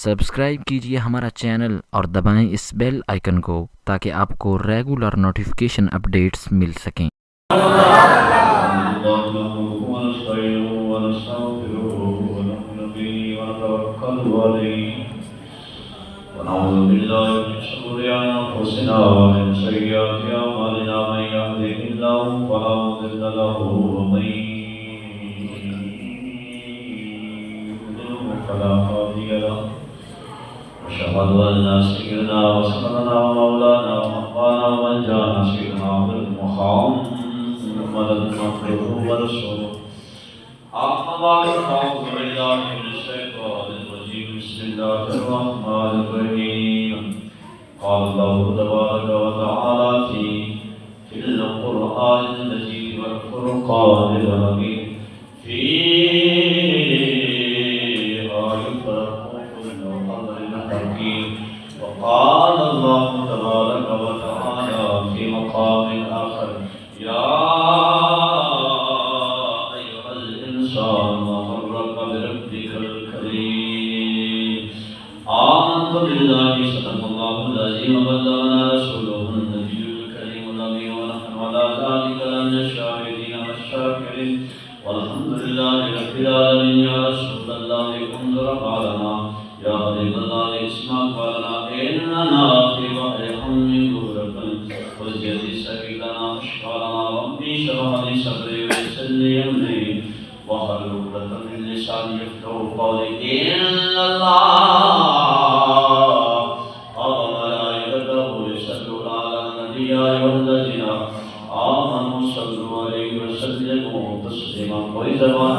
Subscribe کیجیے ہمارا channel اور دبائیں اس بیل آئیکن کو تاکہ آپ کو ریگولر نوٹیفیکیشن اپڈیٹس مل سکیں۔ ونعوذ بالله من شرور أنفسنا ومن سيئات أعمالنا من يهده الله فلا مضل له ومن يضلل فلا هادي له أشهد أن لا سيدنا وسندنا ومولانا ومولانا ومنجانا سيدنا محمدا عبده ورسوله أما بعد فأعوذ بالله من الشيطان الرجيم بسم الله الرحمن الرحيم قال الله تبارك وتعالى في القرآن المجيد والفرقان الحميد فيها يفرق كل أمر حكيم وقال الله تبارك وتعالى في مقام آخر يا آمنت بالله صدق الله العظيم وبلغنا رسوله النبي الكريم الأمين ونحن على ذلك لمن الشاهدين والشاكرين والحمد لله رب العالمين يا رسول الله انظر قالنا يا حبيب الله اسمع قالنا إننا في بحر هم غرق وزيد سبيلنا أشكالنا ربي اشرح لي صدري ويسر لي أمري واحلل عقدة من لساني يفقهوا قولي إن الله وملائكته يصلون على النبي يا أيها الذين آمنوا صلوا عليه وسلموا تسليما وإذا ما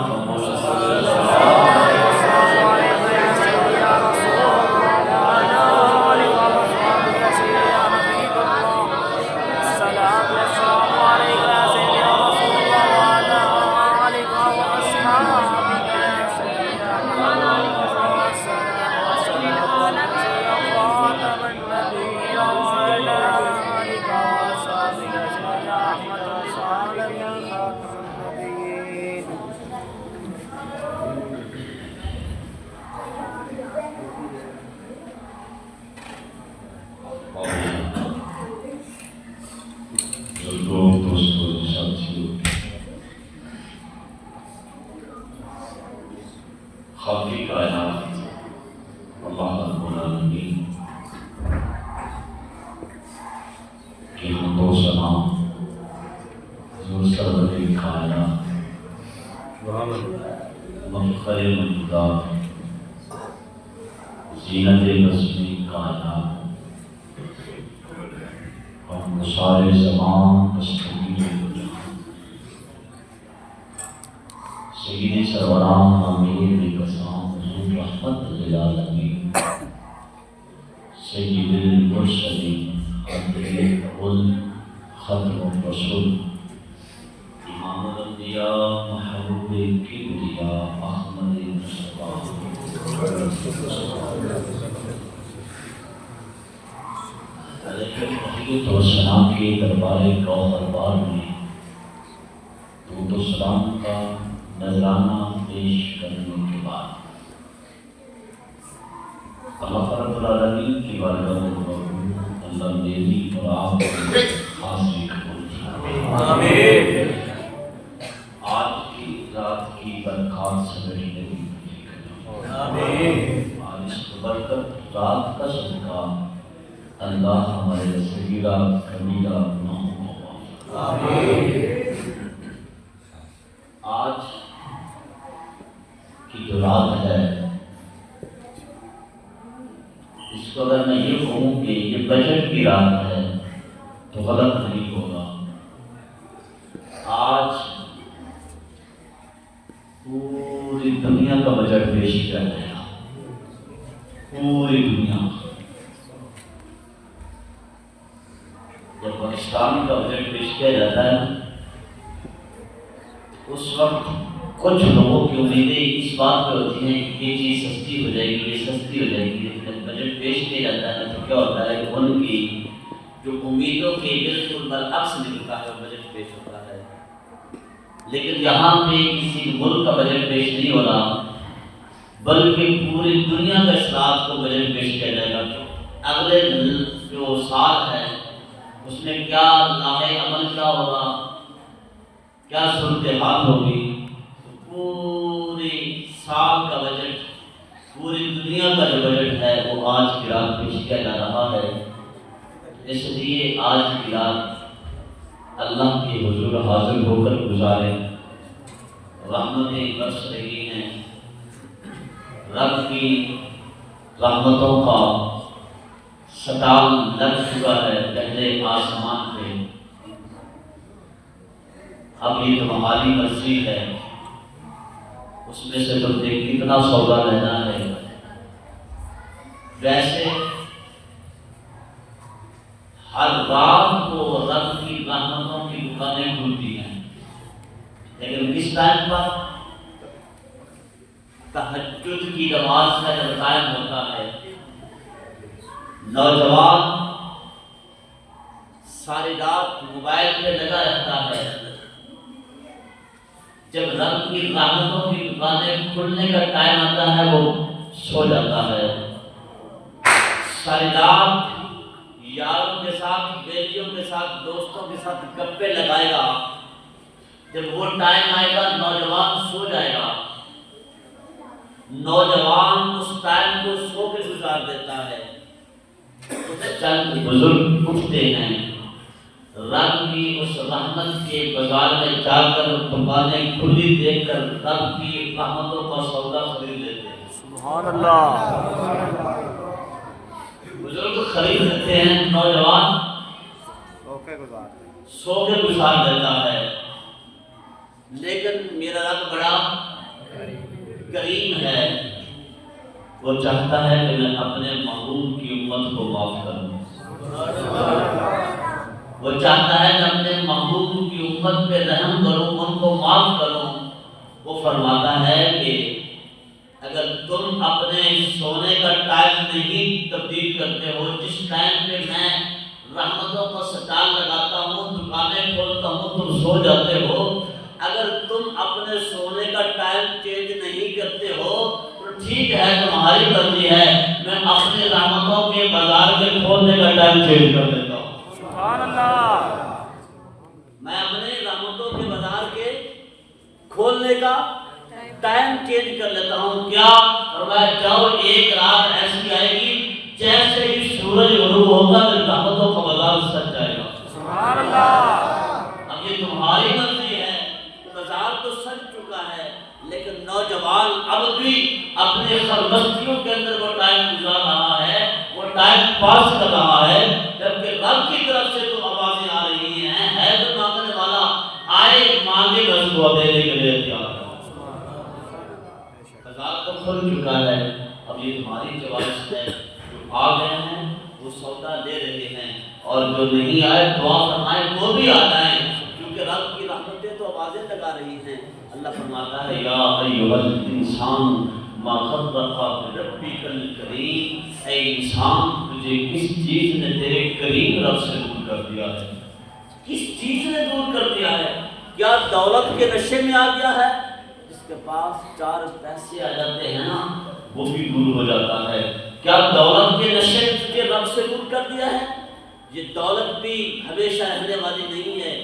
خالق کائنات اللہ رب العالمین کی حمد و ثنا حضور سرور کائنات مفخر موجودات زینت بسمی کائنات اور مسار زمان مستقیم سید سروران امیر بقسام حضور رحمت للعالمین سید المرسلین حضرت ختم الرسول امام الانبیاء محبوب کبریا احمد مصطفیٰ علیہ السلام کے دربار گوہر میں درود و سلام کا نذرانہ پیش کرنے کے بعد اللہ رب العالمین کی بارگاہ میں اللہ میری اور آپ کی حاضری قبول آمین۔ آج کی رات کی برکات سمیٹنے کی آمین۔ آج اس برکت رات کا صدقہ اللہ ہمارے صغیرہ کبیرہ گناہوں کو معاف آمین۔ آج کی جو رات ہے اس کو اگر میں یہ کہوں کہ یہ بجٹ کی رات ہے تو غلط نہیں ہوگا۔ آج پوری دنیا کا بجٹ پیش کیا جائے گا، پوری دنیا۔ جب پاکستان کا بجٹ پیش کیا جاتا ہے اس وقت کچھ لوگوں کی امیدیں اس بات پہ ہوتی ہیں کہ یہ چیز سستی ہو جائے گی، یہ سستی ہو جائے گی۔ جب بجٹ پیش کیا جاتا ہے تو کیا ہوتا ہے کہ ان کی جو امیدوں کے بالکل برعکس نکلتا ہے وہ بجٹ پیش ہوتا ہے۔ لیکن یہاں پہ کسی ملک کا بجٹ پیش نہیں ہو رہا، بلکہ پوری دنیا کا اسلام کو بجٹ پیش کیا جائے گا اگلے جو سال ہے اس میں کیا لاحِ عمل کیا ہوگا، کیا صورتحال ہوگی۔ پوری سال کا بجٹ، پوری دنیا کا جو بجٹ ہے وہ آج کی رات پیش کیا جا رہا ہے۔ اس لیے آج کی رات اللہ کے حضور حاضر ہو کر گزاریں، رحمتیں برس رہی ہیں، رب کی رحمتوں کا ستال لگ چکا ہے پہلے آسمان پہ، اب یہ تمہاری مرضی ہے اس میں سے تم نے کتنا سودا لینا ہے۔ ویسے ہر رات کو رب کی رحمتوں کی دکانیں کھلتی ہیں، لیکن کس ٹائم پر؟ تہجد کی نماز کا جب ٹائم ہوتا ہے، نوجوان ساری رات موبائل پہ لگا رہتا ہے، جب رب کی رحمتوں کی دکانیں کھلنے کا ٹائم آتا ہے وہ سو جاتا ہے۔ ساری رات یاروں کے ساتھ، بیٹیوں کے ساتھ، دوستوں کے ساتھ گپے لگائے گا، جب وہ ٹائم آئے گا نوجوان سو جائے گا۔ نوجوان اس ٹائم کو سو کے گزار دیتا ہے، چند بزرگ اٹھتے ہیں، رب کی اس رحمت کے بازار میں جا کر دکانیں کھلی دیکھ کر رب کی رحمتوں کا سودا خرید لیتے ہیں۔ سبحان اللہ۔ بزرگ خرید لیتے ہیں، نوجوان سو کے گزار دیتا ہے۔ لیکن میرا رب بڑا کریم ہے، وہ چاہتا ہے کہ میں اپنے محبوب کی امت کو معاف کروں، وہ چاہتا ہے کہ اپنے محبوب کی امت پہ رحم کروں، ان کو معاف کروں۔ وہ فرماتا ہے کہ اگر تم اپنے سونے کا ٹائم نہیں تبدیل کرتے ہو، جس ٹائم پہ میں رحمتوں کو سٹال لگاتا ہوں، دکانیں کھولتا ہوں، تم سو جاتے ہو، اگر تم اپنے سونے کا ٹائم چینج نہیں کرتے ہو تو ٹھیک ہے، تمہاری مرضی ہے، میں اپنے رحمتوں کے بازار کے کھولنے کا ٹائم چینج کر دیتا ہوں۔ سبحان اللہ۔ میں اپنے رحمتوں کے بازار کے کھولنے کا ٹائم چینج کر لیتا ہوں۔ کیا؟ فرمایا جاؤ ایک رات ایسی آئے گی جیسے ہی سورج غروب ہوگا تو رحمتوں کا بازار سج جائے گا۔ سبحان اللہ۔ اب یہ تمہاری مرضی ہے، بازار تو سج چکا ہے، لیکن نوجوان اب بھی اپنے سربستیوں کے اندر وہ ٹائم گزار رہا ہے، وہ ٹائم پاس کر رہا ہے، جبکہ رب کی طرف سے تو آوازیں آ رہی ہیں، ہے تو مانگنے والا، آئے مانگے بس وہ دینے کے لیے تیار ہے۔ بازار تو کھل چکا ہے، اب یہ تمہاری چوائس ہے، جو آ گئے ہیں وہ سودا لے رہے ہیں، اور جو نہیں آئے دعا فرمائے وہ بھی آ جائیں، کیونکہ رب کی رحمتیں تو آوازیں لگا رہی ہیں۔ اللہ فرماتا ہے یا ایھا الانسان ما غرک بربک الکریم، اے انسان تجھے کس چیز نے تیرے کریم رب سے دور کر دیا ہے؟ کس چیز نے دور کر دیا ہے؟ کیا دولت کے نشے میں آ گیا ہے؟ جس کے پاس 4 پیسے آ جاتے ہیں نا وہ بھی دور ہو جاتا ہے۔ کیا دولت کے نشے نے تجھے رب سے دور کر دیا ہے؟ یہ دولت بھی ہمیشہ رہنے والی نہیں ہے،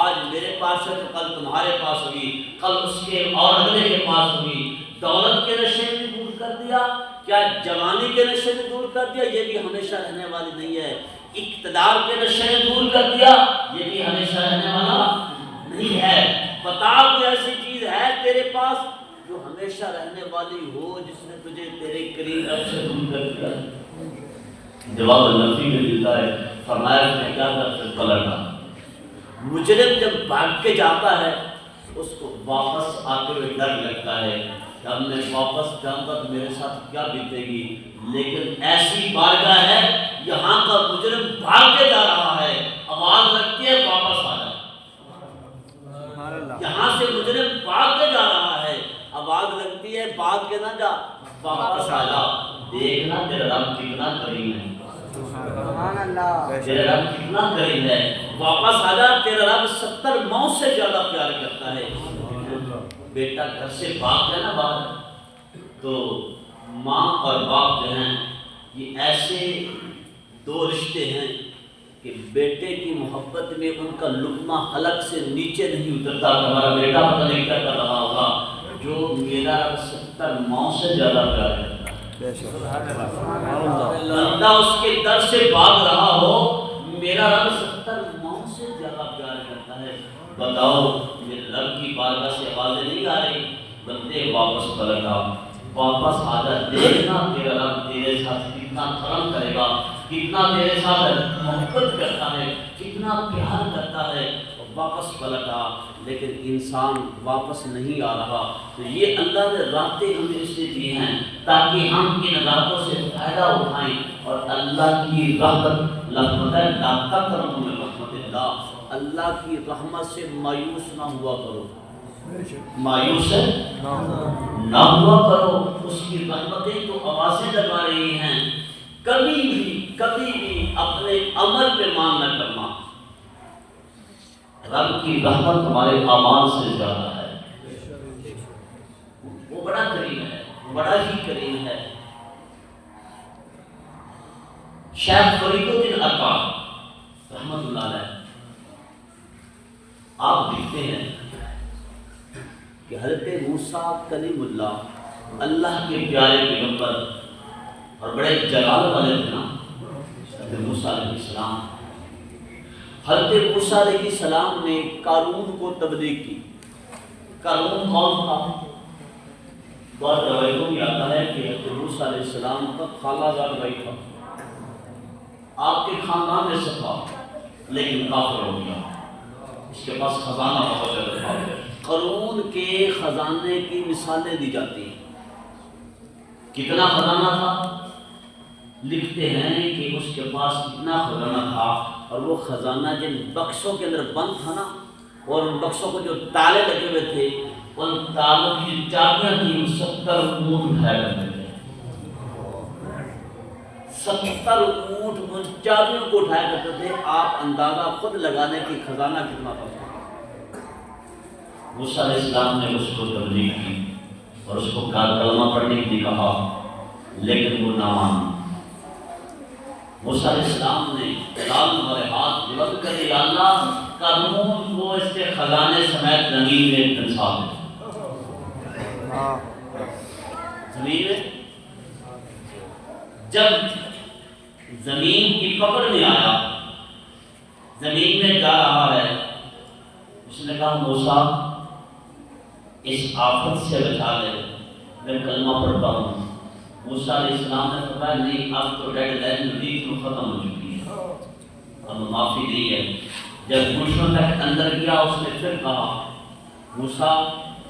آج میرے پاس ہے تو کل تمہارے پاس ہوگی، کل اس کے اور اگلے کے پاس ہوگی۔ دولت کے نشے نے دور کر دیا، کیا جوانی کے نشے نے دور کر دیا؟ یہ بھی ہمیشہ رہنے والی نہیں ہے۔ اقتدار کے نشے نے دور کر دیا، یہ بھی ہمیشہ رہنے والا نہیں ہے۔ بتا کوئی ایسی چیز ہے تیرے پاس جو ہمیشہ رہنے والی ہو، جس نے تجھے تیرے قریب رب سے دور کر دیا؟ جواب نفی میں دیتا ہے، فرمایا اس نے کیا کر پلٹا۔ مجرم جب بھاگ کے جاتا ہے اس کو واپس آتے ہوئے ڈر لگتا ہے کہ اب میں واپس جاؤں گا تو میرے ساتھ کیا بیتے گی، لیکن ایسی بارگاہ ہے یہاں کا مجرم بھاگ کے جا رہا ہے، آواز لگتی ہے واپس آ جا۔ یہاں سے مجرم بھاگ کے جا رہا ہے، آواز لگتی ہے بھاگ کے نہ جا، واپس آ جا۔ دیکھنا تیرا رب کتنا کریم ہے، تیرا رب کتنا کریم ہے، واپس آ جا۔ تیرا رب 70 موت سے زیادہ پیار کرتا ہے۔ بیٹا گھر سے بھاگ جائے نا باہر تو ماں اور باپ جو ہیں یہ ایسے دو رشتے ہیں کہ بیٹے کی محبت میں ان کا لقمہ حلق سے نیچے نہیں اترتا کہ ہمارا بیٹا پتہ نہیں کیا کر رہا ہوگا، جو میرا رب 70 ماؤں سے زیادہ پیار کرتا ہے۔ بندہ اس کے در سے بھاگ رہا ہو، میرا رب 70 ماؤں سے زیادہ پیار کرتا ہے۔ بتاؤ میرے رب کی بارگاہ سے آوازیں نہیں آ رہی، بندے واپس پلٹ آ، واپس آ جا، دیکھنا تیرا رب تیرے ساتھ کتنا کرم کرے گا، کتنا تیرے ساتھ محبت کرتا ہے، کتنا پیار کرتا ہے، واپس پلٹ آ۔ لیکن انسان واپس نہیں آ رہا۔ تو یہ اللہ نے راستیں ہمیں اس لیے دی ہیں تاکہ ہم ان راستوں سے فائدہ اٹھائیں اور اللہ کی رحمت لا تقنطوا من رحمت اللہ، اللہ کی رحمت سے مایوس نہ ہوا کرو، مایوس نہ ہوا کرو۔ اس کی رحمتیں تو آوازیں لگا رہی ہیں، کبھی بھی اپنے عمل پہ مان نہ کرنا، رب کی رحمت تمہارے اعمال سے زیادہ ہے، وہ بڑا کریم ہے، بڑا ہی کریم ہے۔ شیخ فرید الدین عطا رحمت اللہ علیہ، آپ دیکھتے ہیں کہ حضرت موسیٰ کلیم اللہ، اللہ کے پیارے پیغمبر اور بڑے جلال والے تھے نا حضرت موسیٰ علیہ السلام۔ حضرت موسیٰ علیہ السلام نے قارون کو تبلیغ کی۔ قارون کون تھا؟ بعض روایتوں میں آتا ہے کہ حضرت موسیٰ علیہ السلام کا خالہ زاد بھائی تھا، آپ کے خاندان میں سے تھا، لیکن کافر ہو گیا، اس کے پاس خزانہ بہت زیادہ تھا۔ قارون کے خزانے کی مثالیں دی جاتی ہیں، کتنا خزانہ تھا؟ لکھتے ہیں کہ اس کے پاس اتنا خزانہ تھا، اور وہ خزانہ جن بکسوں کے اندر بند تھا نا، اور ان بکسوں کو جو تالے لگے ہوئے تھے، ان تالوں کی جو چابیاں تھیں 70 اونٹ اٹھایا کرتے تھے، 70 اونٹ ان چابیوں کو اٹھایا کرتے تھے۔ آپ اندازہ خود لگانے کی خزانہ کتنا تھا۔ موسیٰ علیہ السلام نے اس کو تبلیغ کی اور اس کو کلمہ پڑھنے کے لیے کہا، لیکن وہ نہ مانا۔ موسیٰ علیہ السلام نے جلال والے ہاتھ بلند کر دیا، اللہ قارون کو اس کے خزانے سمیت زمین میں دھنسا دے، زمین میں۔ جب زمین کی پکڑ میں آیا، زمین میں جا رہا ہے، اس نے کہا موسیٰ اس آفت سے بچا لے، میں کلمہ پڑھتا ہوں۔ موسیٰ علیہ السلام نے فرمایا نہیں، اب تو ڈیڈ لائن ختم ہو چکی ہے، اب معافی نہیں ہے۔ جب گھٹنوں تک اندر گیا، اس نے پھر کہا موسیٰ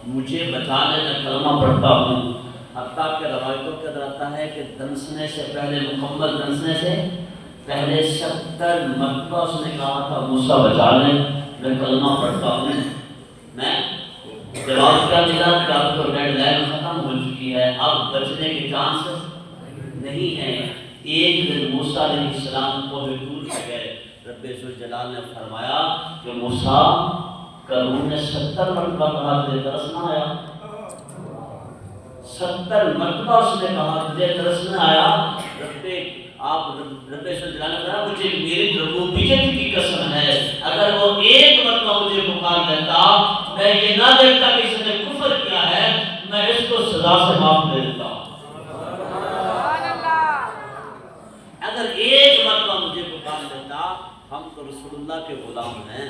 مجھے بچا لے، میں کلمہ پڑھتا ہوں۔ حتیٰ کہ روایتوں کے اندر آتا ہے کہ دنسنے سے پہلے، مکمل دنسنے سے پہلے 70 مرتبہ اس نے کہا تھا موسیٰ بچا لے، میں کلمہ پڑھتا ہوں۔ میں جواب کیا ملا کہ اب تو ڈیڈ لائن ختم ہو چکی ہے، اب بچنے کے چانس نہیں ہے۔ ایک دن موسیٰ علیہ السلام کو حضور سے گئے، رب ذوالجلال نے فرمایا کہ موسیٰ قارون نے 70 مرتبہ کہا تجھے ترس نہ آیا، 70 مرتبہ اس نے کہا تجھے ترس نہ آیا۔ رب ذوالجلال نے کہا مجھے میری ربوبیت کی قسم ہے، اگر وہ ایک مرتبہ مجھے پکار لیتا، میں یہ نہ دیکھتا کہ اس نے کفر کیا ہے، میں اس کو سزا سے معاف دے دیتا۔ اگر ایک مرتبہ مجھے پکار لیتا، ہم تو رسول اللہ کے غلام ہیں،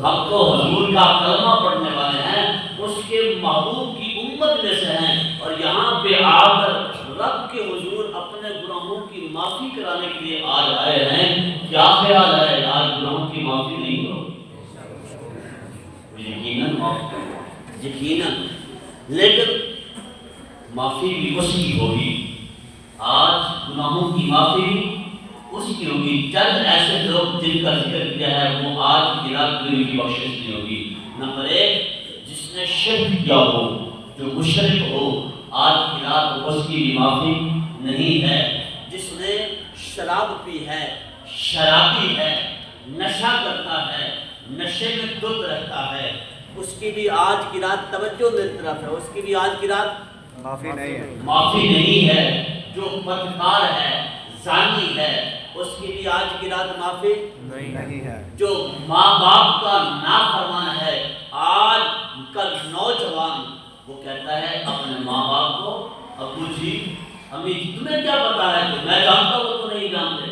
ہم تو حضور کا کلمہ پڑھنے والے ہیں، اس کے محبوب کی امت میں سے ہیں، اور یہاں پہ آ کر رب کے حضور اپنے گناہوں کی معافی کرانے کے لیے آج آئے ہیں۔ کیا خیال ہے آج گناہوں کی معافی نہیں ہو؟ یقیناً معافی، یقیناً، لیکن معافی بھی اس کی ہوگی۔ آج گناہوں کی معافی بھی اس کی ہوگی۔ چند ایسے لوگ جن کا ذکر کیا ہے وہ آج کی رات کی بخشش نہیں ہوگی۔ نمبر 1، جس نے شرک کیا ہو، جو مشرک ہو، آج کی رات اس کی بھی معافی نہیں ہے۔ جس نے شراب پی ہے، شرابی ہے، نشہ کرتا ہے، نشے میں دھت رہتا ہے، اس کی بھی آج کی رات توجہ میری طرف ہے، اس کی بھی آج کی رات معافی نہیں ہے. معافی نہیں ہے. جو بدکار ہے، زانی ہے، اس کے لیے آج کی رات معافی نہیں ہے. جو ماں باپ کا نافرمان ہے، آج کا نوجوان وہ کہتا ہے اپنے ماں باپ کو، ابو جی امی جی تمہیں کیا پتا ہے کہ میں جانتا ہوں تو نہیں جانتے.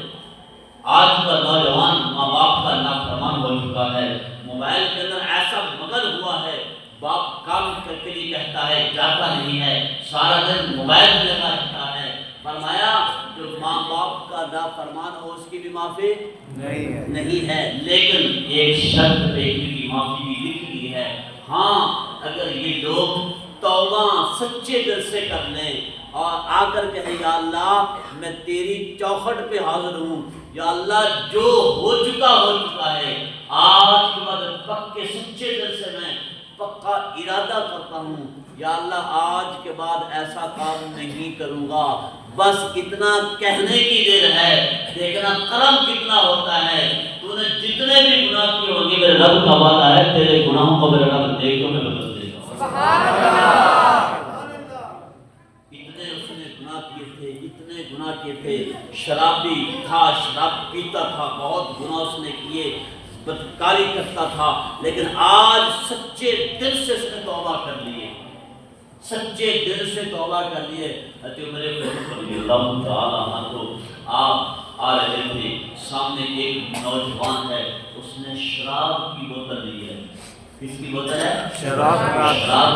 آج کا نوجوان ماں باپ کا نافرمان ہو چکا ہے. موبائل کے اندر ایسا مگن ہوا ہے، باپ کام کے لیے کہتا ہے جاتا نہیں ہے، سارا دن موبائل میں لگا رہتا ہے. فرمایا جو ماں باپ کا نافرمان ہو اس کی بھی معافی نہیں ہے. لیکن ایک شرط پہ کی معافی بھی لکھی ہے. ہاں اگر یہ لوگ توبہ سچے دل سے کر لیں اور آ کر کہیں یا اللہ میں تیری چوکھٹ پہ حاضر ہوں، یا اللہ جو ہو چکا ہے، آج کے بعد پکے سچے دل سے میں پکا ارادہ کرتا ہوں، یا اللہ آج کے بعد ایسا کام نہیں کروں گا. بس اتنا کہنے کی دیر ہے، دیکھنا کرم کتنا ہوتا ہے. تو نے جتنے بھی گناہ کیے ہوں گے میرے رب کا وعدہ ہے تیرے گناہوں کو میرے رب دیکھ کے میں بدل دے گا. سبحان اللہ. اتنے اس نے گناہ کیے تھے. شرابی تھا، شراب پیتا تھا، بہت گناہ اس نے کیے، بدکاری کرتا تھا، لیکن آج سچے دل سے اس نے توبہ کر لیے. سچے دل سے توبہ کر لیے. حضرت عمر فاروق رضی اللہ تعالیٰ عنہ کو آپ آ رہے تھے، سامنے ایک نوجوان ہے، اس نے شراب کی بوتل لی ہے. کس کی بوتل ہے؟ شراب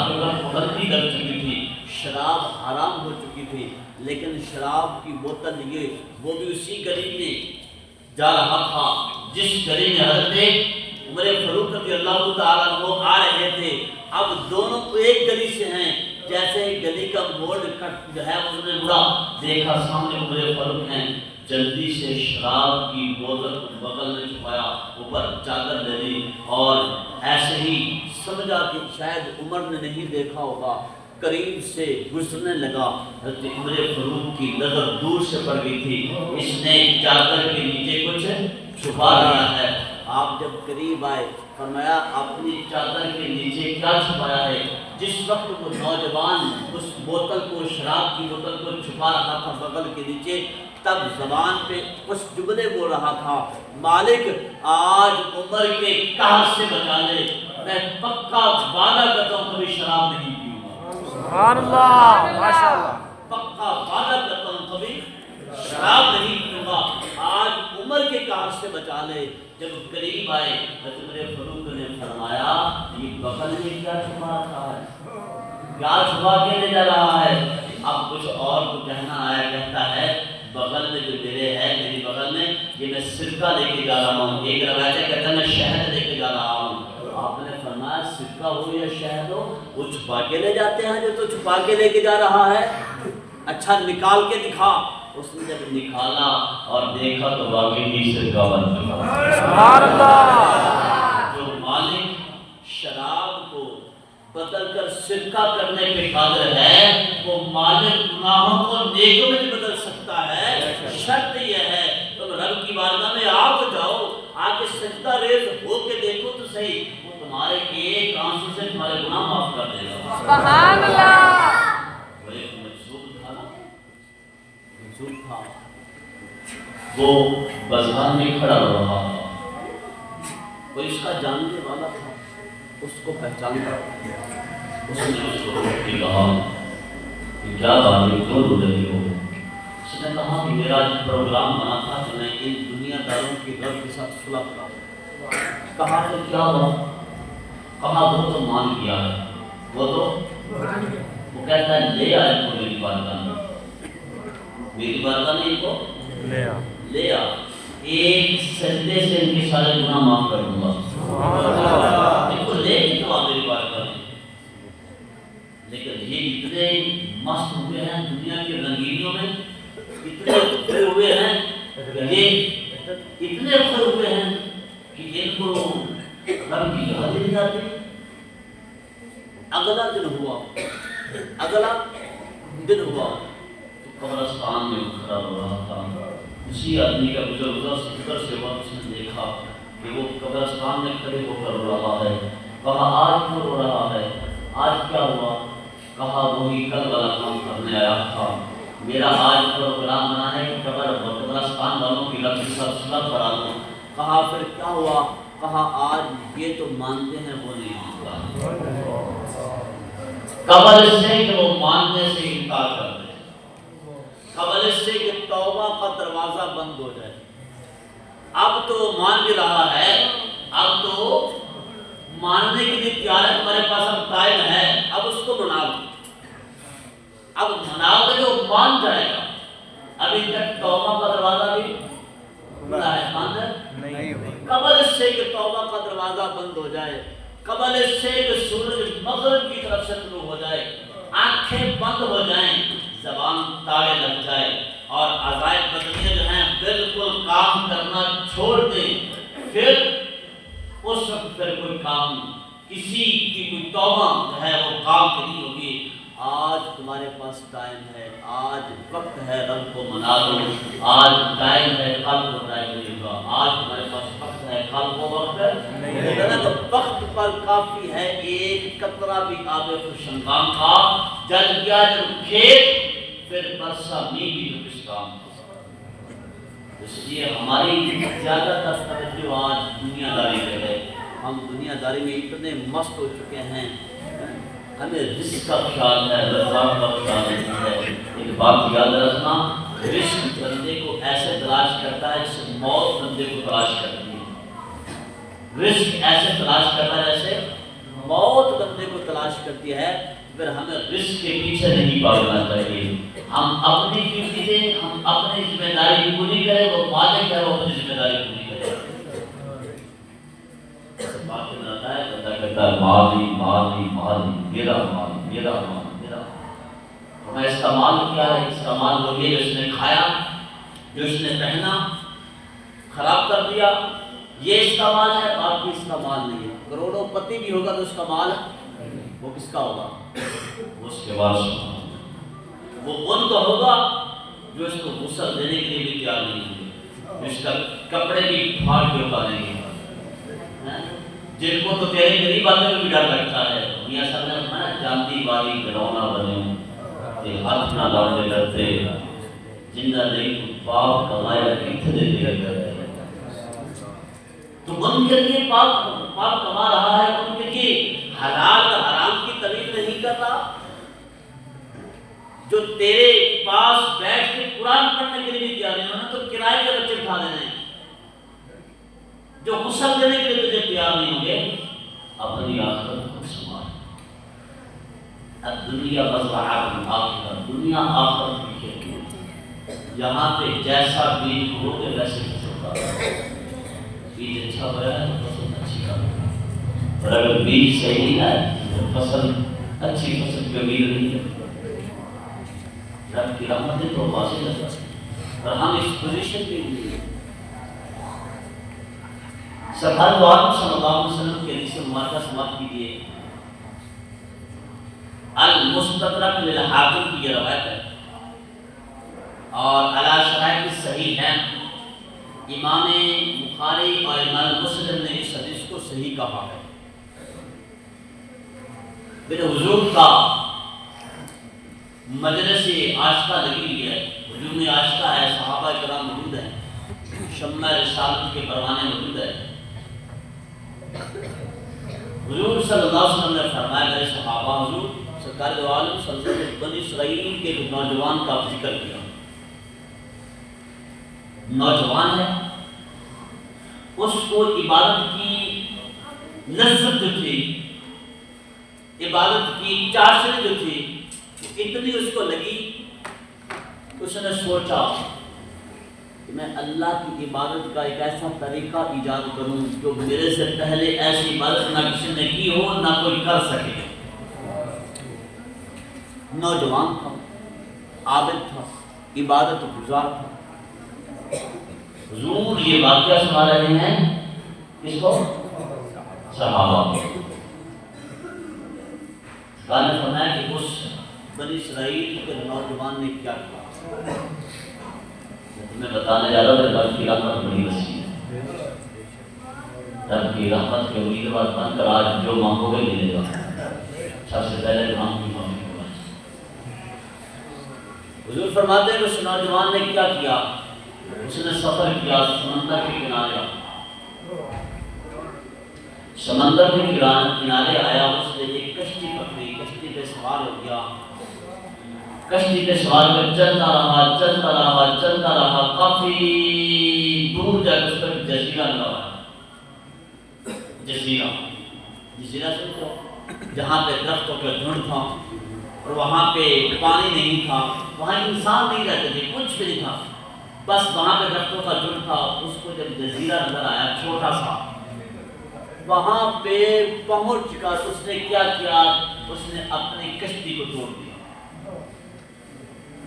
کی بوتل لگ چکی تھی، شراب حرام ہو چکی تھی، لیکن شراب کی بوتل لیے وہ بھی اسی گلی میں جا رہا تھا جس گلی میں حضرت عمر فاروق رضی اللہ تعالیٰ عنہ آ رہے تھے. اب دونوں ایک گلی سے ہیں، جیسے گلی کا موڑ کٹ جو ہے اس نے مڑا، دیکھا سامنے عمر فاروق ہیں، جلدی سے شراب کی بوتل بغل میں چھپایا، اوپر چادر لے لی اور ایسے ہی سمجھا کہ شاید عمر نے نہیں دیکھا ہوگا، قریب سے گزرنے لگا. حضرت عمر فاروق کی نظر دور سے پڑ گئی تھی، اس نے چادر کے نیچے کچھ چھپا لیا ہے. آپ جب قریب آئے فرمایا اپنی چادر کے نیچے کیا چھپایا ہے؟ جس وقت وہ نوجوان اس بوتل کو، شراب کی بوتل کو چھپا رہا تھا بغل کے نیچے، تب زبان پہ کچھ جملے بول رہا تھا، مالک آج عمر کے قہر سے بچا لے، میں پکا وعدہ کرتا ہوں کبھی شراب نہیں پیوں گا. سبحان اللہ، ماشاءاللہ. پکا وعدہ کرتا ہوں کبھی شراب نہیں پیوں گا، آج عمر کے قہر سے بچا لے. جب قریب آئے حضرت عمر فاروق نے فرمایا یہ بغل میں کیا چھپا رکھا ہے، کیا چھپا کے لے جا رہا ہے؟ اب کچھ اور تو کہنا آیا، کہتا ہے بغل میں جو میرے ہے، میری بغل میں یہ میں سرکہ لے کے جا رہا ہوں. ایک روایت ہے کہتا ہے میں شہد لے کے جا رہا ہوں. آپ نے فرمایا سرکہ ہو یا شہد ہو وہ چھپا کے لے جاتے ہیں، جو تو چھپا کے لے کے جا رہا ہے، اچھا نکال کے دکھا. اس نے جب نکالا اور دیکھا تو واقعی ہی سرکہ بن چکا. سبحان اللہ. جو مالک شراب کو بدل کر سرکہ کرنے پہ قادر ہے، وہ مالک گناہوں کو نیکیوں میں بھی بدل سکتا ہے. شرط یہ ہے تم رب کی بارگاہ میں آ تو جاؤ، آ کے سجدہ ریز ہو کے دیکھو تو صحیح، وہ تمہارے ایک آنسو سے تمہارے گناہ معاف کر دے گا. سبحان اللہ. وہ ایک مجذوب تھا نا، مجذوب تھا، وہ بازار میں کھڑا رہا تھا، کوئی اس کا جاننے والا تھا، اس کو پہچانتا. اس نے اس کو کہا کہ کیا بات ہے، کیوں رو رہی ہو؟ اس نے کہا کہ میرا پروگرام بنا تھا کہ میں ان دنیا داروں کے رب کے ساتھ صلح کراؤں. کہا کہ کیا ہوا؟ کہا وہ تو مان گیا ہے، وہ کہتا ہے لے آئے کو میری بارگاہ میں، میری بارگاہ میں ان کو لے آ، ایک سجدے سے ان کے سارے گناہ معاف کر دوں گا. ان کو لے کے تو آ میری بارگاہ میں. لیکن یہ اتنے مست ہوئے ہیں دنیا کی رنگینیوں میں، اتنے کھوئے ہوئے ہیں، یہ اتنے کھوئے ہوئے ہیں کہ ان کو رب کی یاد نہیں آتی. اگلا دن ہوا تو قبرستان میں کھڑا ہو رہا تھا. اسی آدمی کا گزر سے وقت اس نے دیکھا کہ وہ قبرستان میں کھڑے ہو کر رو رہا ہے. کہا آج کیوں رو رہا ہے، آج کیا ہوا؟ کہا وہی کل والا کام کرنے آیا تھا، میرا آج پروگرام بنا ہے کہ قبرستان والوں کی لفظ سلسلت کرا دوں۔ کہا پھر کیا ہوا؟ کہا آج یہ تو مانتے ہیں وہ نہیں مانتا، قبل سے کہ وہ ماننے سے انکار کرتے ہیں، قبل سے کہ توبہ کا دروازہ بند ہو جائے۔ اب تو مان بھی رہا ہے، اب تو ماننے کے لیے تیار ہے، ہمارے پاس اب ٹائم ہے، اب اس کو بنا دو، اب مناؤ گے جو مان جائے گا۔ ابھی تک توبہ کا دروازہ بھی کھلا ہے، بند نہیں ہوئی۔ قبل سے کہ توبہ کا دروازہ بند ہو جائے، قبل سے کہ سورج مغرب کی طرف سے طلوع ہو جائے، آنکھیں بند ہو جائیں، زبان تاڑے لگ جائے اور عزائم بدنیہ جو ہیں بالکل کام کرنا چھوڑ دیں، پھر اس وقت پھر کوئی کام، کسی کی کوئی توبہ جو ہے وہ کام کی نہیں ہوگی۔ آج تمہارے پاس ٹائم ہے، آج وقت ہے، رب کو منا لو، آج ٹائم ہے، کل کو ٹائم نہیں ہوگا، آج تمہارے پاس وقت ہے، کل کو وقت نہیں ہوگا، تو وقت پر کافی ہے ایک قطرہ بھی آب خوشنگام کا، جل گیا جب کھیت پھر برسا نہیں بھی تو کس کام کا۔ اس لیے ہماری زیادہ تر توجہ آج دنیا داری پہ ہے، ہم دنیا داری میں اتنے مست ہو چکے ہیں، ہمیں رزق کا خیال ہے، رزاق کا خیال نہیں ہے۔ ایک بات یاد رکھنا، رزق بندے کو ایسے تلاش کرتا ہے جیسے موت بندے کو تلاش کرتی ہے، رزق ایسے تلاش کرتا ہے جیسے موت بندے کو تلاش کرتی ہے۔ پھر ہمیں رزق کے پیچھے نہیں بھاگنا چاہیے، ہم اپنی ڈیوٹی دیں، ہم اپنی ذمہ داری پوری کریں، وہ مالک ہے وہ اپنی ذمہ داری پوری کرے۔ بات بناتا ہے، بندہ کہتا ہے مالی مالی مالی، میرا مال میرا مال میرا مال۔ میں اس کا مال کیا ہے؟ اس کا مال وہ یہ جو اس نے کھایا، جو اس نے پہنا، خراب کر دیا، یہ اس کا مال ہے، باقی اس کا مال نہیں ہے۔ کروڑوں پتی بھی ہوگا تو اس کا مال وہ کس کا ہوگا؟ وہ اس کے وارث، وہ ان کا ہوگا جو اس کو غسل دینے کے لیے بھی تیار نہیں ہوگی، جو اس کا کپڑے بھی پھاڑ کے اتاریں گے، جن کو تو تیرے غریب آدمی کو بھی ڈر لگتا ہے۔ میاں صاحب نے فرمایا جانتی باری گرونا بنے تے ہاتھ نہ لاؤ ڈرتے، جنہ نہیں تو پاپ کمایا کتنے دے کرتے۔ تو ان کے لیے پاپ کما رہا ہے، ان کے لیے حلال اور حرام کی تمیز نہیں کر رہا۔ جو تیرے پاس بیٹھ کے قرآن پڑھنے کے لیے بھی تیار نہیں ہونا، تو کرائے کے بچے اٹھا دینے ہیں، جو غسل دینے کے لیے تجھے تیار نہیں ہوں گے۔ اپنی آخرت کو سنبھال، الدنیا مزرعۃ الآخرہ، دنیا آخرت کی کھیتی ہے، یہاں پہ جیسا بیج ہوگے ویسے فصل کا، بیج اچھا ہوا ہے تو فصل اچھی کا، اور اگر بیج صحیح ہے تو فصل اچھی فصل کی امید نہیں ہے۔ رب کی رحمتیں تو واضح ہے، اور ہم اس پوزیشن پہ نہیں ہیں۔ سرکار دو عالم صلی اللہ علیہ وسلم کے حدیث مبارکہ سماعت کیجیے۔ المستدرک للحاکم کی یہ روایت ہے، اور علی شرائط الصحیح ہے، امام بخاری اور امام مسلم نے اس حدیث کو صحیح کہا ہے۔ میرے حضور کا مجلس عاشقہ لگی ہوئی ہے، ہجوم عاشقہ ہے، صحابہ کرام موجود ہیں، شمع رسالت کے پروانے موجود ہیں۔ حضور صلی اللہ علیہ وسلم نے فرمایا، میرے صحابہ، حضور سرکار دو عالم صلی اللہ علیہ وسلم بنی اسرائیل کے ایک نوجوان کا ذکر کیا، نوجوان ہے، اس کو عبادت کی لذت جو تھی، عبادت کی چاشنی جو تھی، اتنی اس کو لگی، اس نے سوچا کہ میں اللہ کی عبادت کا ایک ایسا طریقہ ایجاد کروں جو میرے سے پہلے ایسی عبادت نہ کسی نے کی ہو، نہ کوئی کر سکے۔ نوجوان تھا، عابد تھا، عبادت گزار تھا۔ حضور یہ واقعہ سنا رہے ہیں کس کو؟ صحابہ۔ اللہ نے فرمایا کہ اس بنی اسرائیل کے نوجوان نے کیا کیا؟ میں بتانے جا رہا ہوں کہ رب کی رحمت بڑی وسیع ہے، رب کی رحمت کے امیدوار بن کر آج جو مانگو گے ملے گا۔ سب سے پہلے ہم کی مانگیں گے، حضور فرماتے ہیں کہ اس نوجوان نے کیا کیا؟ اس نے سفر کیا سمندر کے کنارے، سمندر کے کنارے آیا، اس نے ایک کشتی پکڑی، کشتی پہ سوار ہو گیا، کشتی پہ سوار کر چلتا رہا چلتا رہا چلتا رہا، کافی دور جا کر اس پر جزیرہ لگا، جزیرہ سمجھتے ہو جہاں پہ درختوں کا جھنڈ تھا اور وہاں پہ پانی نہیں تھا، وہاں انسان نہیں رہتے تھے، کچھ بھی نہیں تھا، بس وہاں پہ درختوں کا جھنڈ تھا۔ اس کو جب جزیرہ نظر آیا چھوٹا سا، وہاں پہ پہنچ کر اس نے کیا کیا؟ اس نے اپنی کشتی کو توڑ دیا۔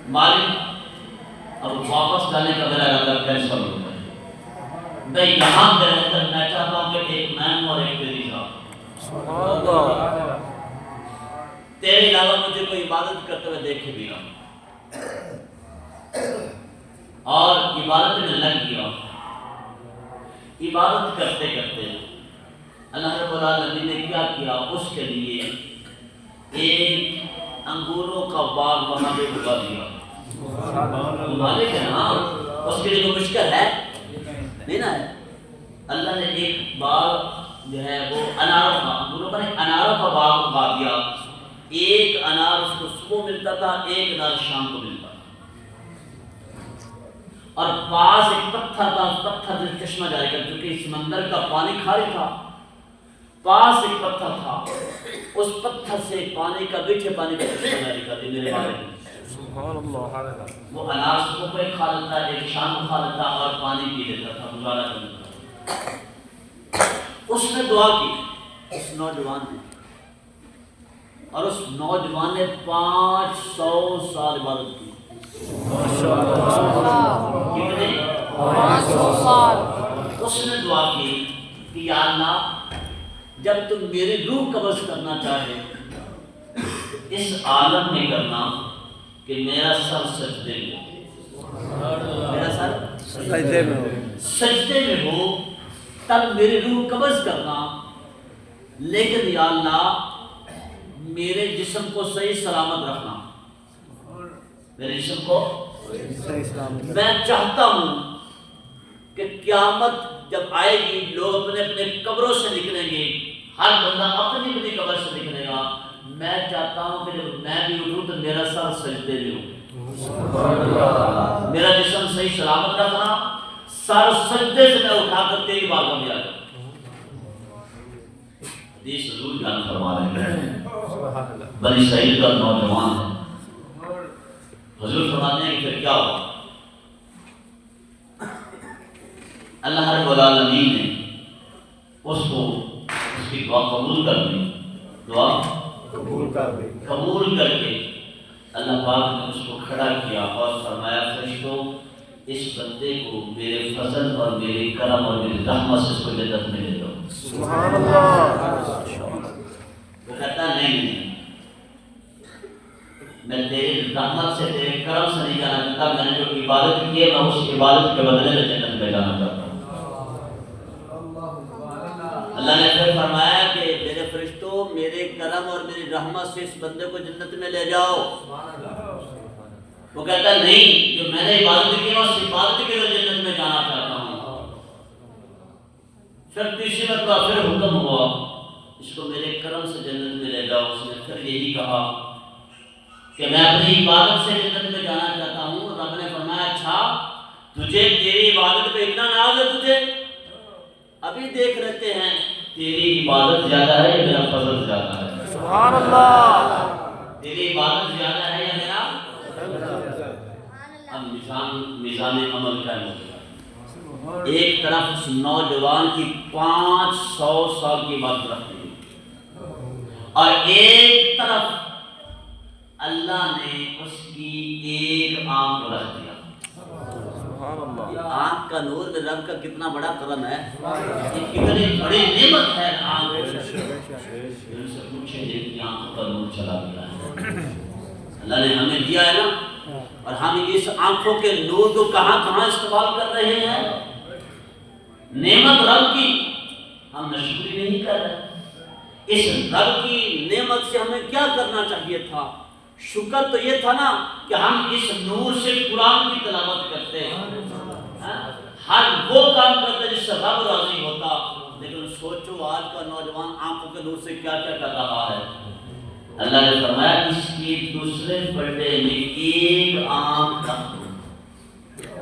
مالک اب واپس جانے کا میرا ارادہ کینسل ہو گیا، میں یہاں پہ رہ کر میں چاہتا ہوں کہ ایک میں اور ایک تیری ذات، تیرے علاوہ مجھے کوئی عبادت کرتے ہوئے دیکھے بھی نہ، اور عبادت میں لگ گیا۔ عبادت کرتے کرتے اللہ رب العالمین نے کیا کیا؟ اس کے لیے ایک انگوروں کا باغ وہاں پہ اگا دیا۔ مالک ہے نا، اس کے لیے کوئی مشکل ہے نہیں نا ہے۔ اللہ نے ایک باغ جو ہے وہ اناروں کا، انگوروں کا نہیں، اناروں کا باغ اگا دیا۔ ایک انار اس کو صبح ملتا تھا، ایک انار شام کو ملتا تھا، اور پاس ایک پتھر تھا، اس پتھر سے چشمہ جاری کر، کیونکہ سمندر کا پانی کھارے تھا، پاس ایک پتھر تھا، اس پتھر سے پانی کا، میٹھے پانی کا چشمہ جاری کر دیا میرے بارے میں۔ وہ انار صبح کو ایک کھا لیتا، ایک شام کو کھا لیتا اور پانی پی لیتا تھا، گزارا کر لیتا تھا۔ اس نے دعا کی، اس نوجوان نے، اور اس نوجوان نے 500 سال عبادت کی۔ کتنے؟ 500 سال۔ اس نے دعا کی کہ یا اللہ، جب تم میری روح قبض کرنا چاہے اس عالم میں کرنا کہ میرا سر سجدے میں ہو، میرا سر سجدے میں ہو، تب میری روح قبض کرنا، لیکن یا اللہ میرے جسم کو صحیح سلامت رکھنا، میرے جسم کو میں چاہتا ہوں کہ قیامت جب آئے گی، لوگ اپنے اپنے قبروں سے نکلیں گے، ہر بندہ اپنی اپنی قبر سے نکلے گا، میں چاہتا ہوں کہ جب میں بھی اٹھوں تو میرا سر سجدے میں ہو، میرا جسم صحیح سلامت رکھنا، سر سجدے سے میں اٹھا کر تیری بارگاہ میں آ جاؤں۔ حدیث حضور بیان فرما رہے ہیں، بنی اسرائیل کا نوجوان ہے، حضور فرماتے ہیں کہ پھر کیا ہوا؟ اللہ رب العالمین نے اس کو، اس کی دعا قبول کر دی، دعا قبول کر کے اللہ پاک نے اس کو کھڑا کیا اور فرمایا فرشتوں اس بندے کو میرے فضل اور میرے کرم اور میری رحمت سے اس کو جنت میں لے جاؤ۔ سبحان اللہ۔ وہ کہتا نہیں، میں تیرے رحمت سے، تیرے کرم سے نہیں جانا چاہتا، میں نے جو عبادت کی ہے میں اس عبادت کے بدلے میں جنت میں جانا چاہتا ہوں۔ اللہ نے پھر فرمایا کہ میرے فرشتوں میرے کرم اور میری رحمت سے اس بندے کو جنت میں لے جاؤ۔ وہ کہتا نہیں، جو میں نے عبادت کی ہے اس عبادت کے لیے جنت میں جانا چاہتا ہوں۔ پھر تیسری مرتبہ پھر حکم ہوا اس کو میرے کرم سے جنت میں لے جاؤ۔ اس نے پھر یہی کہا کہ میں اپنی عبادت سے جنت میں جانا چاہتا ہوں۔ رب نے فرمایا اچھا تجھے تیری عبادت پہ اتنا ناز ہے، تجھے ابھی دیکھ لیتے ہیں تیری عبادت زیادہ ہے یا میرا فضل زیادہ ہے۔ سبحان اللہ۔ تیری عبادت زیادہ ہے یا میرا؟ اب میزان عمل کا ہے، ایک طرف اس نوجوان کی 500 سال کی عبادت رکھتی اور ایک طرف اللہ نے اس کی ایک آنکھ رکھ دیا۔ آنکھ کا نور میں رب کا کتنا بڑا کرم ہے، کتنی بڑی نعمت ہے آنکھ سے پوچھے کہ آنکھ کا نور چلا گیا ہے۔ اللہ نے ہمیں دیا ہے نا، اور ہم اس آنکھوں کے نور کو کہاں کہاں استعمال کر رہے ہیں؟ نعمت رب کی ہم نشکری نہیں کر رہے۔ اس رب کی نعمت سے ہمیں کیا کرنا چاہیے تھا؟ شکر تو یہ تھا نا کہ ہم اس نور سے قرآن کی تلاوت کرتے ہیں، ہر وہ کام کرتے جس سے رب راضی ہوتا. لیکن سوچو آج کا نوجوان آنکھوں کے نور سے کیا کیا کر رہا ہے. اللہ نے فرمایا اس کی دوسرے پلٹے میں ایک آنکھ تھا،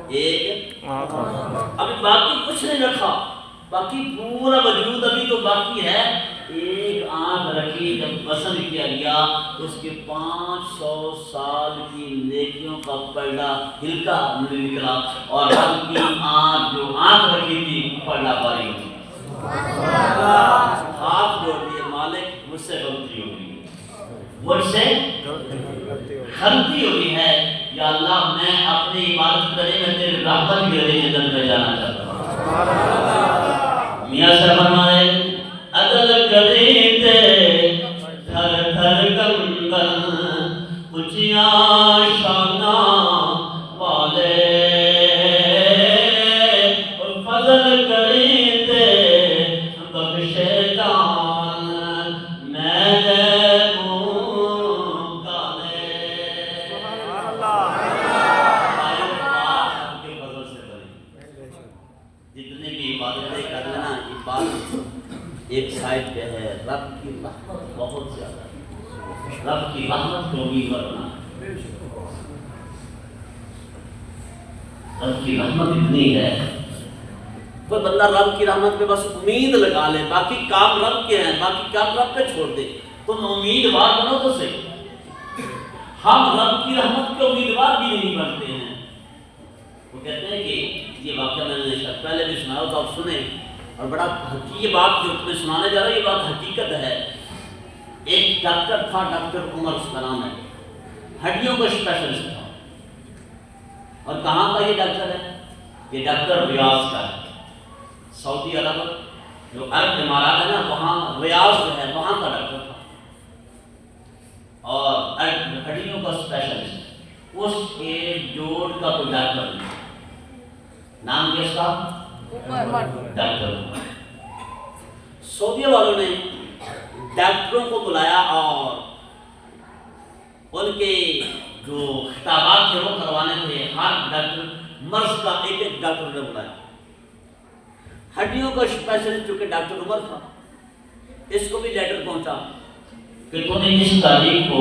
ایک ابھی باقی کچھ نہیں رکھا، باقی پورا وجود ابھی تو باقی ہے. ایک آنکھ رکھی، جب پسند کیا گیا اس کے 500 سال کی نیکیوں کا پلڑا ہلکا نکلا، اور رب کی آنکھ جو آنکھ رکھی تھی پلڑا باری ہو گیا. ہاتھ جوڑ دیے، مالک مجھ سے غلطی ہو گئی، مجھ سے غلطی ہوئی ہے، یا اللہ میں اپنی عبادت کرے میں تیرے رحمت کی وجہ جنت میں جانا چاہتا ہوں. میاں صاحب فرمائے عدل کریتے تھر تھر کمبل اونچیاں شانہ والے، فضل کریتے بخشے جان میں منہ کالے. جتنے بھی عبادتیں کر لینا، عبادت ایک سائڈ پہ ہے، رب کی رحمت بہت زیادہ ہے. رب کی رحمت کو امید کرنا، رب کی رحمت اتنی ہے، کوئی بندہ رب کی رحمت پہ بس امید لگا لے، باقی کام رب کے ہیں، باقی کام رب پہ چھوڑ دے. تم امیدوار بنو تو صحیح. ہم رب کی رحمت کے امیدوار بھی نہیں بنتے ہیں. وہ کہتے ہیں کہ یہ واقعہ میں نے شاید پہلے بھی سنایا تو آپ سنیں، اور بڑا یہ بات جو تمہیں سنانے جا رہا ہے یہ بات حقیقت ہے. ایک ڈاکٹر تھا، ڈاکٹر عمر اس کا نام ہے، ہڈیوں کا اسپیشلسٹ تھا. اور کہاں کا یہ ڈاکٹر ہے؟ یہ ڈاکٹر ریاض کا ہے، سعودی عرب جو عرب امارات ہے نا، وہاں ریاض جو ہے وہاں کا ڈاکٹر تھا، اور ہڈیوں کا اسپیشلسٹ. اس کے جوڑ کا کوئی ڈاکٹر نہیں. نام کیا اس کا؟ ڈاکٹر. سعودیہ والوں نے ڈاکٹروں کو بلایا اور ان کے جو خطابات تھے وہ کروانے تھے. ہر ڈاکٹر مرض کا ایک ایک ڈاکٹر نے بلایا. ہڈیوں کا اسپیشلسٹ جو کہ ڈاکٹر عمر تھا، اس کو بھی لیٹر پہنچا کہ تو نے جس تاریخ کو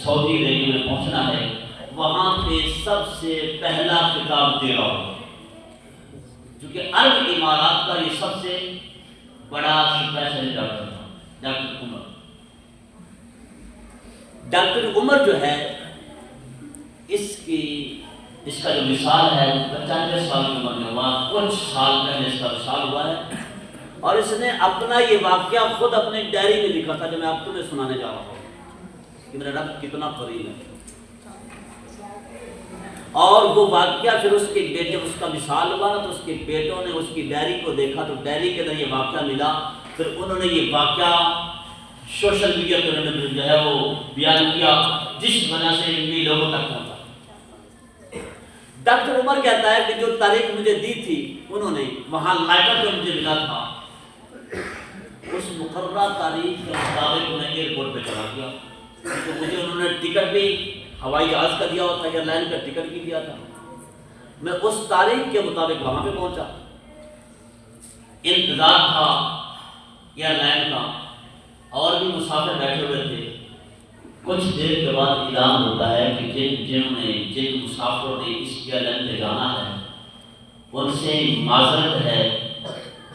سعودی عربیہ میں پہنچنا ہے وہاں پہ سب سے پہلا خطاب تیرا ہوگا، کیونکہ عرب امارات کا یہ سب سے بڑا اسپیشلسٹ ڈاکٹر تھا، ڈاکٹر عمر. ڈاکٹر عمر جو ہے اس کا جو مثال ہے 95 سال کی عمر میں ہوا. کچھ سال پہلے اس کا مثال ہوا ہے، اور اس نے اپنا یہ واقعہ خود اپنے ڈائری میں لکھا تھا جو میں آپ تمہیں سنانے جا رہا ہوں کہ میرا رب کتنا قریب ہے. اور وہ واقعہ پھر اس کے بیٹے، اس کا مثال ہوا نا تو اس کے بیٹوں نے اس کی ڈائری کو دیکھا تو ڈائری کے اندر یہ واقعہ ملا. پھر انہوں نے یہ واقعہ سوشل میڈیا پر جو ہے وہ بیان کیا، جس وجہ سے یہ لوگوں تک پہنچا. ڈاکٹر عمر کہتا ہے کہ جو تاریخ مجھے دی تھی انہوں نے، وہاں لائٹر جو مجھے ملا تھا، اس مقررہ تاریخ کے مطابق میں ایئرپورٹ پہ چلا گیا. تو مجھے انہوں نے ٹکٹ بھی ہوائی جہاز کا دیا ہوتا، ایئر لائن کا ٹکٹ بھی دیا تھا. میں اس تاریخ کے مطابق وہاں پہ پہنچا. انتظار تھا ایئر لائن کا، اور بھی مسافر بیٹھے ہوئے تھے. کچھ دیر کے بعد اعلان ہوتا ہے کہ جن مسافروں نے اس ایئر لائن پہ جانا ہے ان سے معذرت ہے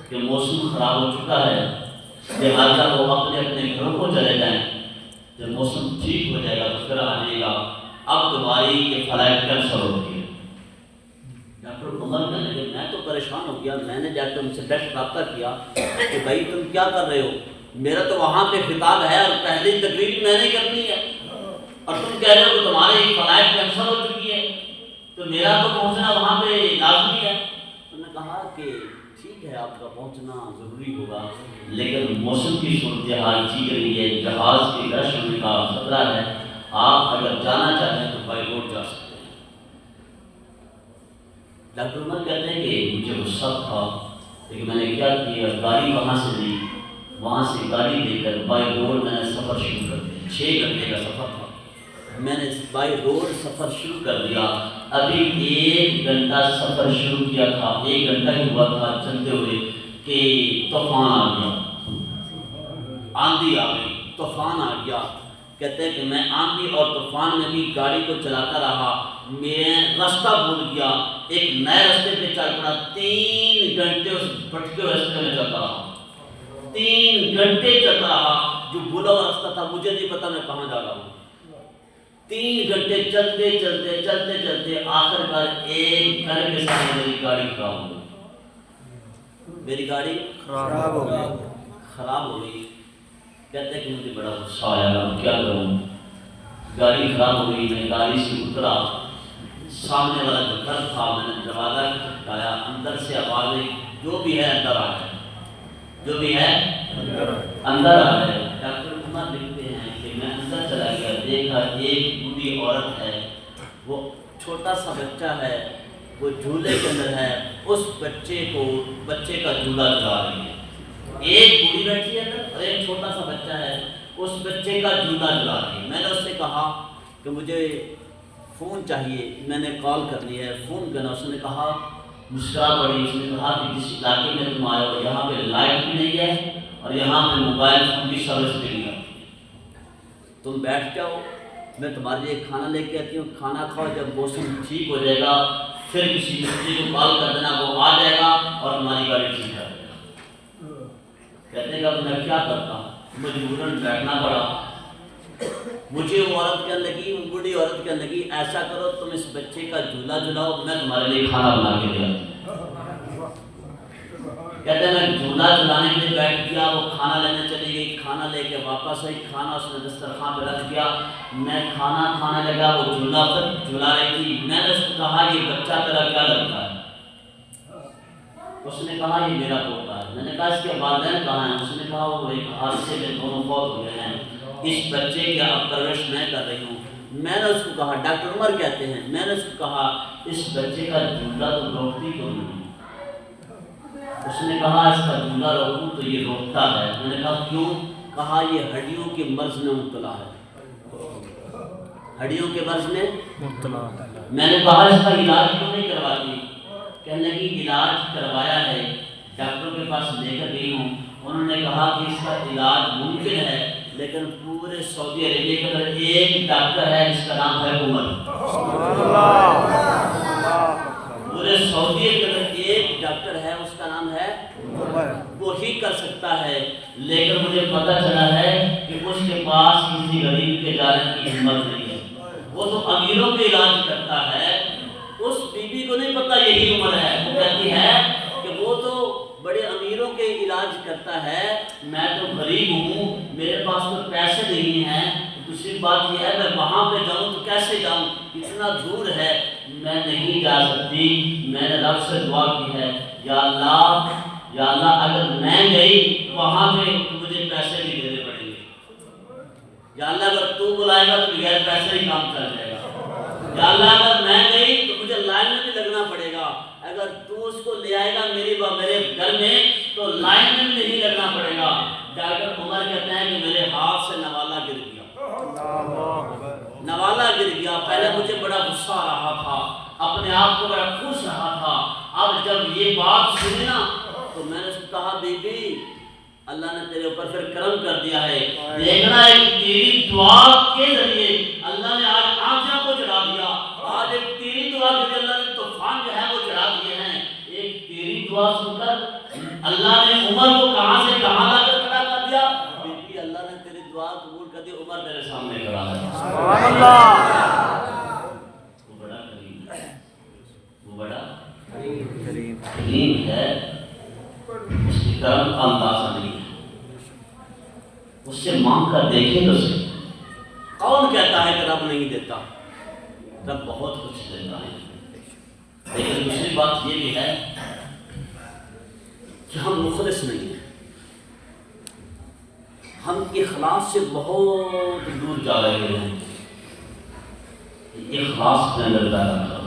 کہ موسم خراب ہو چکا ہے، لہٰذا وہ اپنے اپنے گھروں کو چلے جائیں. جب موسم ٹھیک ہو جائے گا تو پھر آئیے گا، اب تمہاری یہ فلائٹ کینسل ہوتی ہے. ڈاکٹر عمر کہنے لگے میں تو پریشان ہو گیا. میں نے جا کے ان سے ڈائریکٹ رابطہ کیا کہ بھائی تم کیا کر رہے ہو، میرا تو وہاں پہ خطاب ہے اور پہلی تقریر میں نے کرنی ہے، اور تم کہہ رہے ہو کہ تمہاری فلائٹ کینسل ہو چکی ہے، تو میرا تو پہنچنا وہاں پہ لازمی ہے. انہوں نے کہا کہ ٹھیک ہے آپ کا پہنچنا ضروری ہوگا، لیکن موسم کی صورتحال ٹھیک رہی ہے، جہاز کے کرش ہونے کا خطرہ ہے، آپ اگر جانا چاہتے ہیں تو بائی روڈ جا سکتے ہیں. ڈاکٹر عمر کہتے ہیں کہ مجھے غصہ تھا، لیکن میں نے کیا کیا، گاڑی وہاں سے لی، وہاں سے گاڑی لے کر بائی روڈ میں نے سفر شروع کر دیا. 6 گھنٹے کا سفر تھا. میں نے بائی روڈ سفر شروع کر دیا. ابھی 1 گھنٹہ سفر شروع کیا تھا, 1 گھنٹہ ہی ہوا تھا چلتے ہوئے کہ طوفان آ گیا, آندھی آ گئی, طوفان آ گیا. کہتے ہیں کہ میں آندھی اور طوفان میں بھی گاڑی کو چلاتا رہا, میں راستہ بھول گیا, ایک نئے راستے پہ چل پڑا. 3 گھنٹے اس بھٹکے ہوئے راستے میں چلتا رہا, 3 گھنٹے چلتا رہا. جو بھولا ہوا راستہ تھا مجھے نہیں پتا میں کہاں جا رہا ہوں. 3 گھنٹے چلتے چلتے چلتے چلتے آخر کار ایک گھر کے سامنے میری گاڑی خراب ہو گئی. میری گاڑی خراب ہو گئی. خراب ہو گئی. کہتے ہیں کہ مجھے بڑا غصہ آیا, کیا کروں, گاڑی خراب ہو گئی. میں گاڑی سے اترا, سامنے والا جو گھر تھا میں نے دروازہ کھٹکھٹایا, اندر سے آوازیں جو بھی ہے اندر آ گئے, جو بھی ہے اندر آ گئے. ڈاکٹر عمر لکھتے ہیں کہ میں اندر چلا گیا, دیکھا ایک بوڑھی عورت ہے, وہ چھوٹا سا بچہ ہے, وہ جھولے کے اندر ہے, اس بچے کا جھولا جلا رہی ہے. ایک بوڑھی بیٹھی ہے اور ایک چھوٹا سا بچہ ہے, اس بچے کا جھولا جلا رہی ہے. میں نے اس سے کہا کہ مجھے فون چاہیے, میں نے کال کر لی ہے, فون کرنا. اس نے کہا مسکرا پڑی, اس نے کہا کہ جس علاقے میں تم آئے ہو یہاں پہ لائٹ بھی نہیں ہے اور یہاں پہ موبائل فون کی سروس بھی نہیں آتی, تم بیٹھ جاؤ, میں تمہارے لیے کھانا لے کے آتی ہوں, کھانا کھاؤ, جب موسم ٹھیک ہو جائے گا پھر کسی مستری کو کال کر دینا, وہ آ جائے گا اور تمہاری گاڑی ٹھیک کر دے گا. کہتے ہیں کہ اب میں کیا کرتا, مجبوراً بیٹھنا پڑا. مجھے وہ عورت کہنے لگی, وہ بوڑھی عورت کہنے لگی ایسا کرو تم اس بچے کا جھولا جھلاؤ, میں تمہارے لیے کھانا بنا کے دے آتی ہوں. کہتے ہیں میں جھولا جھلانے کے لیے بیٹھ گیا, وہ کھانا لینے چلی گئی, کھانا لے کے واپس آئی, کھانا اس نے دسترخوان پہ رکھ دیا. میں کھانا کھانے لگا, وہ جھولا پر جھلا رہی تھی. میں نے اس کو کہا یہ بچہ تیرا کیا لگتا ہے؟ اس نے کہا یہ میرا پوتا ہے. میں نے کہا اس کے والدین کہاں ہیں؟ اس نے کہا وہ ایک حادثے میں دونوں فوت ہو گئے ہیں, اس بچے کی اب پرورش میں کر رہی ہوں. میں نے اس کو کہا, ڈاکٹر عمر کہتے ہیں, میں نے اس کو کہا اس بچے کا جھولا تو روکتی کیوں نہیں؟ اس نے کہا اس کا جھولا روکوں تو یہ روکتا ہے. میں نے کہا کیوں؟ کہا یہ ہڈیوں کے مرض میں مبتلا ہے, ہڈیوں کے مرض میں مبتلا. میں نے کہا اس کا علاج کیوں نہیں کرواتی؟ کہنے لگی علاج کروایا ہے, ڈاکٹر کے پاس لے کر گئی ہوں, انہوں نے کہا کہ اس کا علاج ممکن ہے, لیکن پورے سعودی عربیہ کے اندر ایک ڈاکٹر ہے جس کا نام ہے عمر. پورے سعودی کے اندر ایک ڈاکٹر ہے, اس کا نام ہے عمر, وہی کر سکتا ہے. لیکن مجھے پتہ چلا ہے کہ اس کے پاس کسی غریب کے جانے کی ہمت نہیں ہے, وہ تو امیروں کے علاج کرتا ہے. اس بی بی کو نہیں پتہ یہی عمر ہے, وہ کہتی ہے کہ وہ تو بڑے امیروں کے علاج کرتا ہے, میں تو غریب ہوں, میرے پاس تو پیسے نہیں ہیں. دوسری بات یہ ہے میں وہاں پہ جاؤں تو کیسے جاؤں, اتنا دور ہے, میں نہیں جا سکتی. میں نے رب سے دعا کی ہے, یا اللہ اگر میں گئی وہاں پہ تو مجھے پیسے بھی دینے پڑیں گے, یا اللہ اگر تو بلائے گا تو بغیر پیسے ہی کام چل جائے گا, یا اللہ اگر میں گئی تو مجھے لائن میں بھی لگنا پڑے گا, اگر تو اس کو لے آئے گا میرے گھر میں تو لائن میں بھی نہیں لگنا پڑے گا. ڈاکٹر عمر کہتے ہیں کہ میرے ہاتھ سے نوالا گر گیا, نوالا گر گیا. پہلے مجھے بڑا غصہ آ رہا تھا, اپنے آپ کو بڑا خوش رہا تھا. اب جب یہ بات سنی نا تو میں نے اس کو کہا بی بی اللہ نے تیرے اوپر پھر کرم کر دیا ہے, دیکھنا ایک تیری دعا کے ذریعے اللہ نے آج آنکھوں کو چڑھا دیا. آج ایک تیری دعا کے ذریعے اللہ نے طوفان جو ہے وہ چڑھا دیے ہیں. ایک تیری دعا سن کر اللہ نے عمر کو کہاں سے کہاں لا کر کھڑا کر دیا. بی بی اللہ نے تیری دعا قبول کر دی, عمر تیرے سامنے کھڑا ہے. سبحان اللہ. وہ بڑا کریم ہے, وہ بڑا کریم کریم ہے, اس کی کرم کا اندازہ نہیں ہے. اس سے مانگ کر دیکھیں تو صحیح. کون کہتا ہے کہ رب نہیں دیتا؟ رب بہت کچھ دیتا ہے. لیکن دوسری بات یہ بھی ہے کہ ہم مخلص نہیں ہیں, ہم اخلاص سے بہت دور جا رہے ہیں. اخلاص کے اندر پیدا کرو.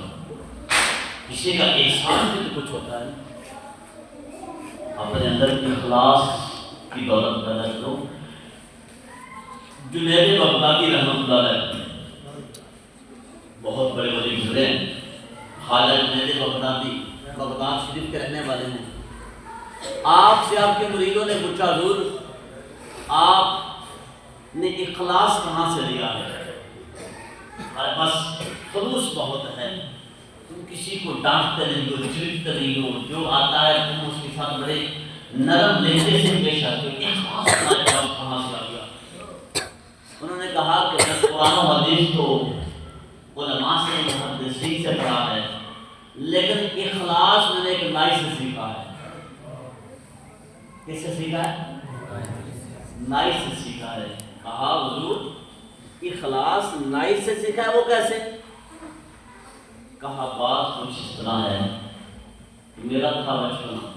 کسی کا احسان بھی تو کچھ ہوتا ہے, اپنے اندر اخلاص کی دولت پیدا کرو. جنید بغدادی رحمۃ اللہ علیہ بہت بڑے ولی گزرے ہیں، خواجہ جنید بغدادی، بغداد شریف کے رہنے والے ہیں۔ آپ سے آپ کے مریدوں نے پوچھا حضور آپ نے اخلاص کہاں سے لیا ہے؟ ہمارے پاس خلوص بہت ہے، تم کسی کو ڈانٹتے نہیں ہو، چڑھتے نہیں ہو، جو آتا ہے تم اس کے ساتھ بڑے نرم لہجے سے پیش آتے ہو، اخلاص تمہارے پاس کہاں سے آ گیا؟ انہوں نے کہا کہ میں قرآن و حدیث کو علماء سے محدثین سے پڑھا ہے، لیکن اخلاص میں نے ایک نائی سے سیکھا ہے۔ کس سے سیکھا ہے؟ نائی سے سیکھا ہے۔ کہا حضور اخلاص نائی سے سیکھا ہے، وہ کیسے؟ کہا بات کچھ اس طرح ہے، میرا تھا بچپنا،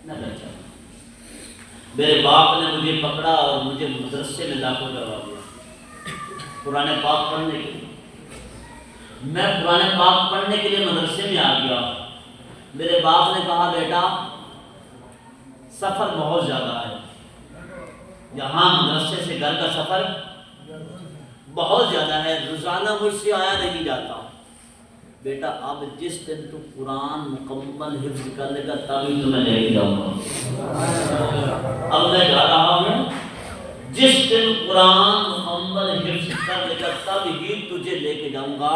میں بچہ، میرے باپ نے مجھے پکڑا اور مجھے مدرسے میں داخل کروا دیا قرآن پاک پڑھنے کے لیے۔ میں قرآن پاک پڑھنے کے لیے مدرسے میں آ گیا۔ میرے باپ نے کہا بیٹا سفر بہت زیادہ ہے، یہاں مدرسے سے گھر کا سفر بہت زیادہ ہے، روزانہ مجھ سے آیا نہیں جاتا، بیٹا اب جس دن تو قرآن مکمل حفظ کر لے گا تبھی تمہیں لے کے جاؤں گا۔ اب میں جا رہا ہوں، جس دن قرآن مکمل حفظ کر لے گا تب ہی تجھے لے کے جاؤں گا۔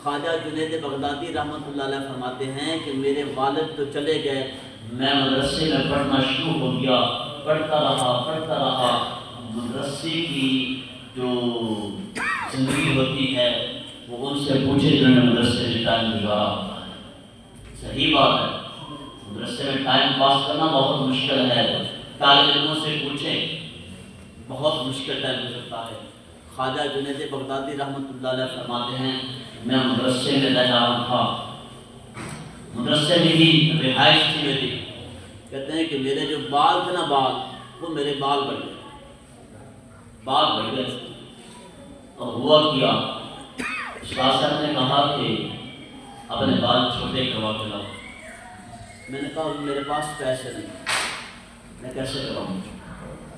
خواجہ جنید بغدادی رحمۃ اللہ علیہ فرماتے ہیں کہ میرے والد تو چلے گئے، میں مدرسے میں پڑھنا شروع ہو گیا، پڑھتا رہا۔ مدرسے کی جو زندگی ہوتی ہے وہ ان سے پوچھے جنہوں نے مدرسے میں ٹائم گزارا ہوتا ہے۔ صحیح بات ہے، مدرسے میں ٹائم پاس کرنا بہت مشکل ہے، طالب علموں سے پوچھیں، بہت مشکل ٹائم گزرتا ہے۔ خواجہ جنید بغدادی رحمۃ اللہ علیہ فرماتے ہیں میں مدرسے میں رہ رہا تھا، مدرسے میں ہی رہائش تھی میری، کہتے ہیں کہ میرے جو بال تھے نا بال، وہ میرے بال بڑھ گئے، اور ہوا کیا استاد صاحب نے کہا کہ اپنے بال چھوٹے کروا کے لاؤ۔ میں نے کہا میرے پاس پیسے نہیں، میں کیسے کراؤں؟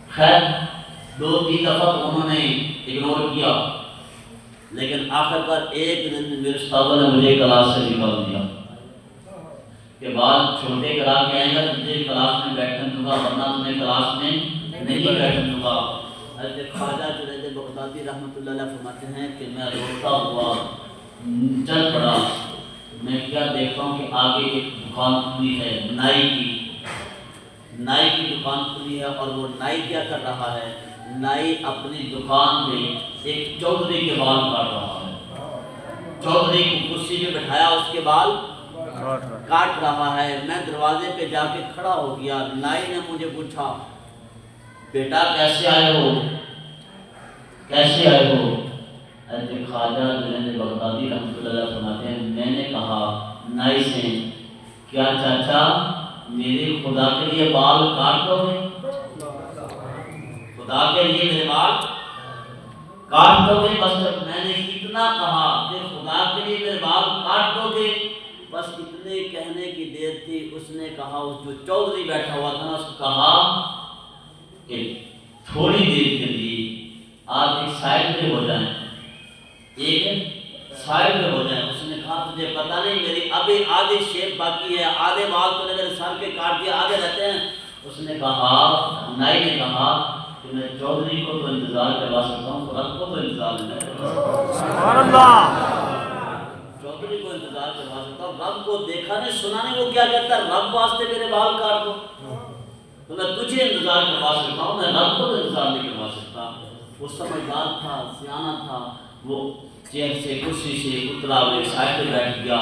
خیر 2-3 دفعہ انہوں نے اگنور کیا، لیکن آخر پر ایک دن میرے استاد نے مجھے کلاس سے نکال دیا کہ بال چھوٹے کرا کے آئیں گا تجھے کلاس میں بیٹھنے دوں گا، ورنہ تمہیں کلاس میں نہیں بیٹھنے دوں گا۔ حضرت خواجہ جنید بغدادی رحمۃ اللہ علیہ فرماتے ہیں کہ میں روتا ہوا چل پڑا، میں کیا دیکھتا ہوں کہ آگے ایک دکان کھلی ہے نائی کی دکان کھلی ہے، اور وہ نائی کیا کر رہا ہے؟ نائی اپنی دکان پہ ایک چودھری کے بال کاٹ رہا ہے، چودھری کو کرسی پہ بٹھایا اس کے بال کاٹ رہا ہے۔ میں دروازے پہ جا کے کھڑا ہو گیا، نائی نے مجھے پوچھا بیٹا کیسے آئے ہو؟ حضرت خواجہ جنید بغدادی رحمۃ اللہ علیہ فرماتے ہیں میں نے کہا نائی سے کیا چاچا میرے خدا کے لیے بال کاٹ دو گے؟ خدا کے لیے میرے بال کاٹ دو گے؟ بس جب میں نے اتنا کہا کہ خدا کے لیے میرے بال کاٹ دو گے، بس اتنے کہنے کی دیر تھی، اس نے کہا اس جو چودھری بیٹھا ہوا تھا نا اس کو کہا کہ تھوڑی دیر کے لیے آپ ایک سائڈ پہ ہو جائیں، اس نے کہا تجھے پتہ نہیں میری ابھی آدھی شیپ باقی ہے، آدھے بال تو نے میرے سر کے کاٹ دیا، آدھے رہتے ہیں۔ اس نے کہا نائی نے کہا کہ میں چودھری کو تو انتظار کروا سکتا ہوں، رب کو تو انتظار نہیں کروا سکتا، چودھری کو انتظار کروا سکتا ہوں، رب کو دیکھا نہیں سنا نہیں، وہ کیا کہتا ہے رب واسطے میرے بال کاٹ دو تو میں تجھے انتظار کروا سکتا ہوں، میں رب کو تو انتظار نہیں کروا سکتا۔ وہ سمجھدار تھا، سیانا تھا، وہ چیئر سے کرسی سے اترا، وہ ایک سائڈ پہ بیٹھ گیا۔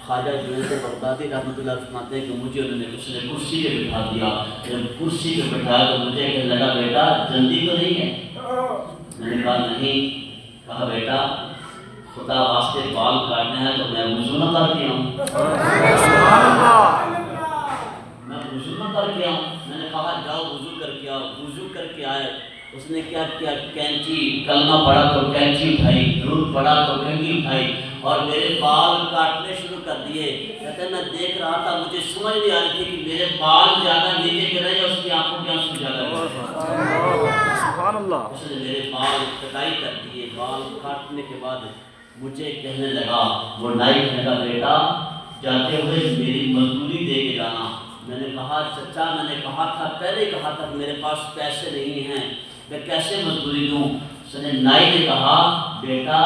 خواجہ جنید بغدادی رحمۃ اللہ علیہ فرماتے ہیں کہ مجھے انہوں نے اس نے کرسی پہ بٹھا دیا، جب کرسی پہ بٹھایا تو مجھے کہنے لگا بیٹا جلدی تو نہیں ہے؟ میں نے کہا نہیں۔ کہا بیٹا خدا واسطے بال کاٹنا ہے تو میں وضو نہ کر کے آؤں، میں وضو نہ کر کے آؤں۔ میں نے کہا جاؤ وضو کر کے آؤ، وضو کر کے آئے۔ اس نے کیا کیا؟ کینچی، کلمہ پڑھا تو کینچی اٹھائی، درود پڑھا تو کنگھی اٹھائی اور میرے بال کاٹنے شروع کر دیے۔ کہتے ہیں میں دیکھ رہا تھا، مجھے سمجھ نہیں آ رہی تھی کہ میرے بال زیادہ نیچے گرے یا اس کی آنکھوں کے آنسو زیادہ گرے۔ سبحان اللہ۔ اس نے میرے بال کٹائی کر دیے، بال کاٹنے کے بعد مجھے کہنے لگا، وہ نائی کہنے لگا بیٹا جاتے ہوئے میری مزدوری دے کے جانا۔ میں نے کہا چچا میں نے کہا تھا، پہلے کہا تھا کہ میرے پاس پیسے نہیں ہیں، میں کیسے مزدوری دوں؟ اس نے نائی نے کہا بیٹا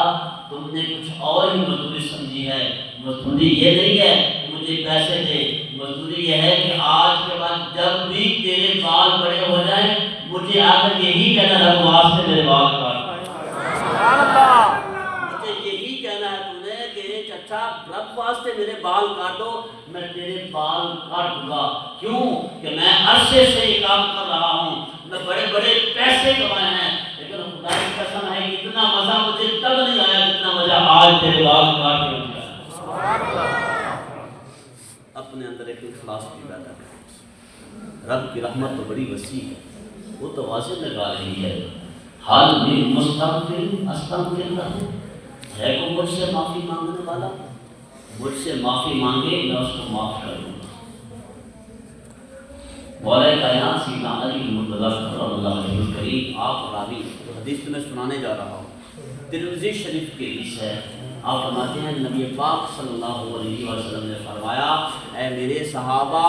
تم نے کچھ اور ہی مزدوری سمجھی ہے، مزدوری یہ نہیں ہے کہ مجھے پیسے دے، مزدوری یہ ہے کہ آج کے بعد جب بھی تیرے بال بڑے ہو جائیں مجھے آ کر یہی کہنا ہے وہ واسطے میرے بال کاٹ۔ مجھے یہی کہنا ہے تم نے کہ چچا رب واسطے میرے بال کاٹو، میں تیرے بال کاٹ دوں گا۔ کیوں کہ میں عرصے سے یہ کام کر رہا ہوں، میں بڑے بڑے پیسے کمائے ہیں، لیکن خدا کی قسم ہے کہ اتنا مزہ مجھے تب نہیں آیا جتنا مزہ آج تیرے بال کاٹ کے مجھے آیا۔ اپنے اندر ایک اخلاص بھی پیدا کریں۔ رب کی رحمت تو بڑی وسیع ہے، وہ تو واضح لگا رہی ہے، حال میں مستغفر استغفر لہ، ہے کو مجھ سے معافی مانگنے والا، مجھ سے معافی مانگے میں اس کو معاف کر دوں گا۔ مولا کائنات سیدنا علی مرتضیٰ کرم اللہ وجہہ الکریم آپ راوی، حدیث میں سنانے جا رہا ہوں، ترمذی شریف کی حدیث ہے۔ آپ فرماتے ہیں نبی پاک صلی اللہ علیہ وسلم نے فرمایا اے میرے صحابہ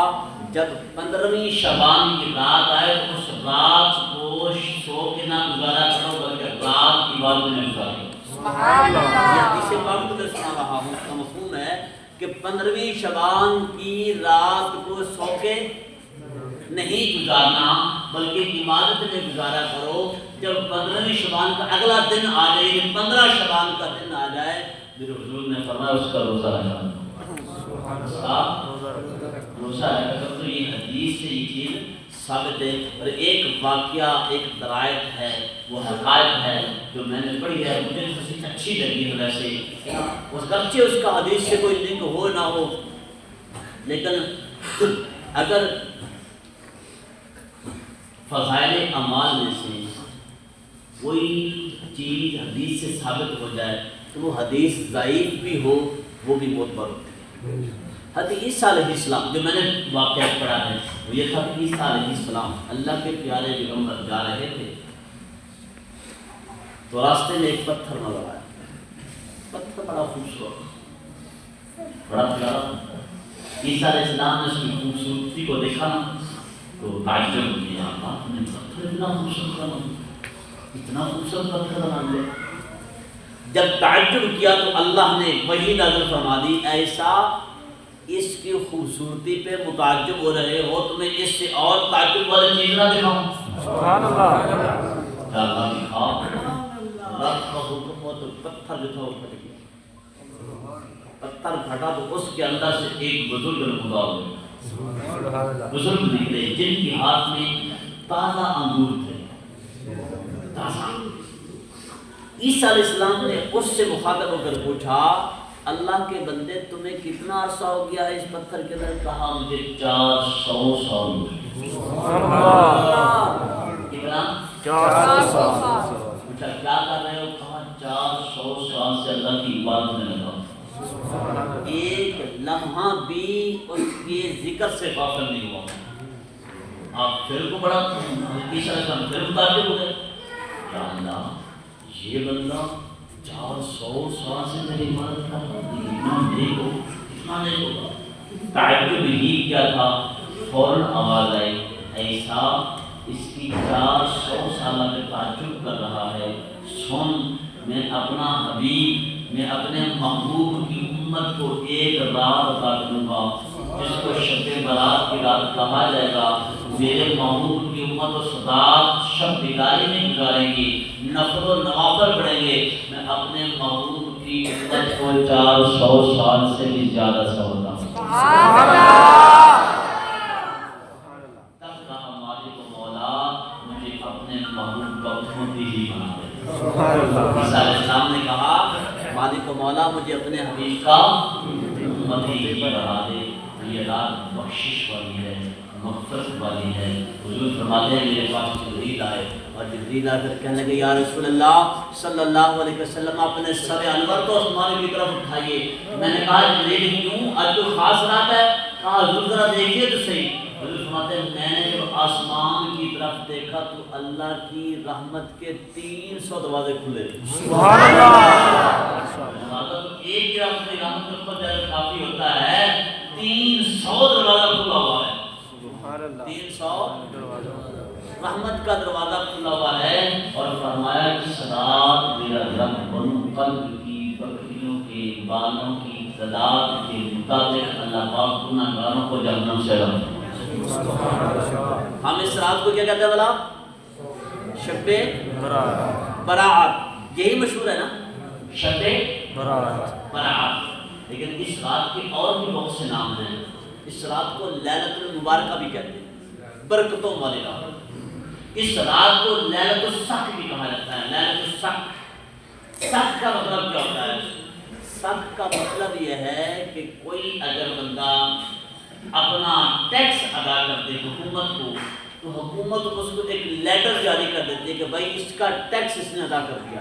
جب 15ویں شعبان کی رات آئے تو اس رات کو سو کے نہ گزارا کرو بلکہ رات کی عبادت میں گزارو۔ سبحان اللہ۔ اسے پاک میں سنا رہا ہوں، اس کا مفہوم ہے کہ 15ویں شعبان کی رات کو سو کے نہیں گزارنا بلکہ عبادت میں گزارا کرو۔ جب 15ویں شعبان کا اگلا دن آ جائے، 15 شعبان کا دن آ جائے، میرے حضور نے فرمایا اس کا روزہ رکھا، روزہ رکھا۔ تو یہ حدیث سے یہ چیز ثابت ہے۔ اور ایک واقعہ ایک درائت ہے، وہ حقائق ہے جو میں نے پڑھی ہے، مجھے سب سے اچھی لگی ہے۔ ویسے اس گرچہ اس کا حدیث سے کوئی لنک ہو نہ ہو، لیکن اگر فضائل اعمال میں سے کوئی چیز حدیث سے ثابت ہو جائے تو وہ حدیث ضعیف بھی ہو وہ بھی معتبر ہوتی ہے۔ حضرت عیسیٰ علیہ السلام جو میں نے واقعہ پڑھا ہے وہ یہ تھا کہ عیسیٰ علیہ السلام اللہ کے پیارے پیغمبر جا رہے تھے تو راستے میں ایک پتھر نظر آیا، پتھر بڑا خوبصورت بڑا پیارا۔ عیسیٰ علیہ السلام نے اس کی خوبصورتی کو دیکھا تو تعجب کیا، آپ نے پتھر اتنا خوبصورت بنا، اتنا خوبصورت پتھر بنا دیا۔ جب تعجب کیا تو اللہ نے وحی نازل فرما دی، ایسا اس کی خوبصورتی پہ متعجب ہو رہے ہو تمہیں اس سے اور تعجب والی چیز نہ دکھاؤں؟ سبحان اللہ۔ کیا اللہ دکھا، رب کا حکم ہو تو پتھر جو تھا وہ پھٹ گیا، پتھر پھٹا تو اس کے اندر سے ایک بزرگ نمودار ہوئے، بزرگ نکلے جن کے ہاتھ میں تازہ انگور تھے، تازہ۔ عیسیٰ علیہ السلام نے اس سے مخاطب ہو کر پوچھا اللہ کے بندے تمہیں کتنا عرصہ ہو گیا ہے اس پتھر کے اندر؟ کہا مجھے 400 سال۔ کتنا؟ 400 سال۔ پوچھا کیا کر رہے ہو؟ کہا 400 سال سے اللہ کی عبادت میں لگا، ایک لمحہ بھی اس کے ذکر سے غافل نہیں ہوا۔ آپ پھر کو بڑا عیسیٰ علیہ السلام پھر متعجب ہو گئے، یا اللہ یہ بندہ 400 سال سے میری عبادت کر رہا ہے، اتنا نہیں ہوگا۔ تعجب ہی کیا تھا، فوراً آواز آئی ایسا اس کی 400 سالہ پہ تعجب کر رہا ہے، سن میں اپنا حبیب، میں اپنے محبوب کی امت کو ایک رات عطا کروں گا جس کو شب برات کی رات کہا جائے گا۔ میرے محبوب کی امت و صدات شب بیداری میں گزاریں گی، نفل و نوافل پڑھیں گے، میں اپنے محبوب کی امت کو 400 سال سے بھی زیادہ سہولتا ہوں۔ تب کہا مالک و مولا مجھے اپنے محبوب کا امتی ہی بنا دے۔ عیسیٰ علیہ السلام نے کہا مالک و مولا مجھے اپنے حبیب کا امتی ہی بنا دے۔ یہ رات بخشش والی ہے، مغفرت والی ہے۔ حضور فرماتے ہیں میرے پاس جبریل آئے اور جبریل آ کر کہنے لگے یا رسول اللہ صلی اللہ علیہ وسلم اپنے سر انور کو آسمان کی طرف اٹھائیے۔ میں نے کہا جبریل کیوں، آج کوئی خاص رات ہے؟ کہا حضور ذرا دیکھیے تو صحیح۔ حضور فرماتے ہیں میں نے جب آسمان کی طرف دیکھا تو اللہ کی رحمت کے 300 دروازے کھلے تھے۔ سبحان اللہ۔ دروازہ تو ایک ہی اپنی رحمت پر جائے کافی ہوتا ہے، 300 دروازہ کھلا ہوا ہے، سبحان اللہ 300 رحمت کا دروازہ کھلا ہوا ہے، اور فرمایا کہ رات میرا رب بنو قلب کی بکریوں کے بالوں کی تعداد کے مطابق اللہ پاک گناہ گاروں کو جہنم سے رکھتا ہے۔ ہم اس رات کو کیا کہتے ہیں بلا؟ شب برات، یہی مشہور ہے نا، شب برات، لیکن اس رات کے اور بھی بہت سے نام ہیں۔ اس رات کو لیلۃ المبارکہ بھی کہتے ہیں، برکتوں والی رات۔ اس رات کو لیلۃ السق بھی کہا جاتا ہے، لیلۃ السق۔ سق کا مطلب کیا ہوتا ہے؟ سق کا مطلب یہ ہے کہ کوئی اگر بندہ اپنا ٹیکس ادا کر دے حکومت کو، تو حکومت اس کو ایک لیٹر جاری کر دیتی ہے کہ بھائی اس کا ٹیکس اس نے ادا کر دیا۔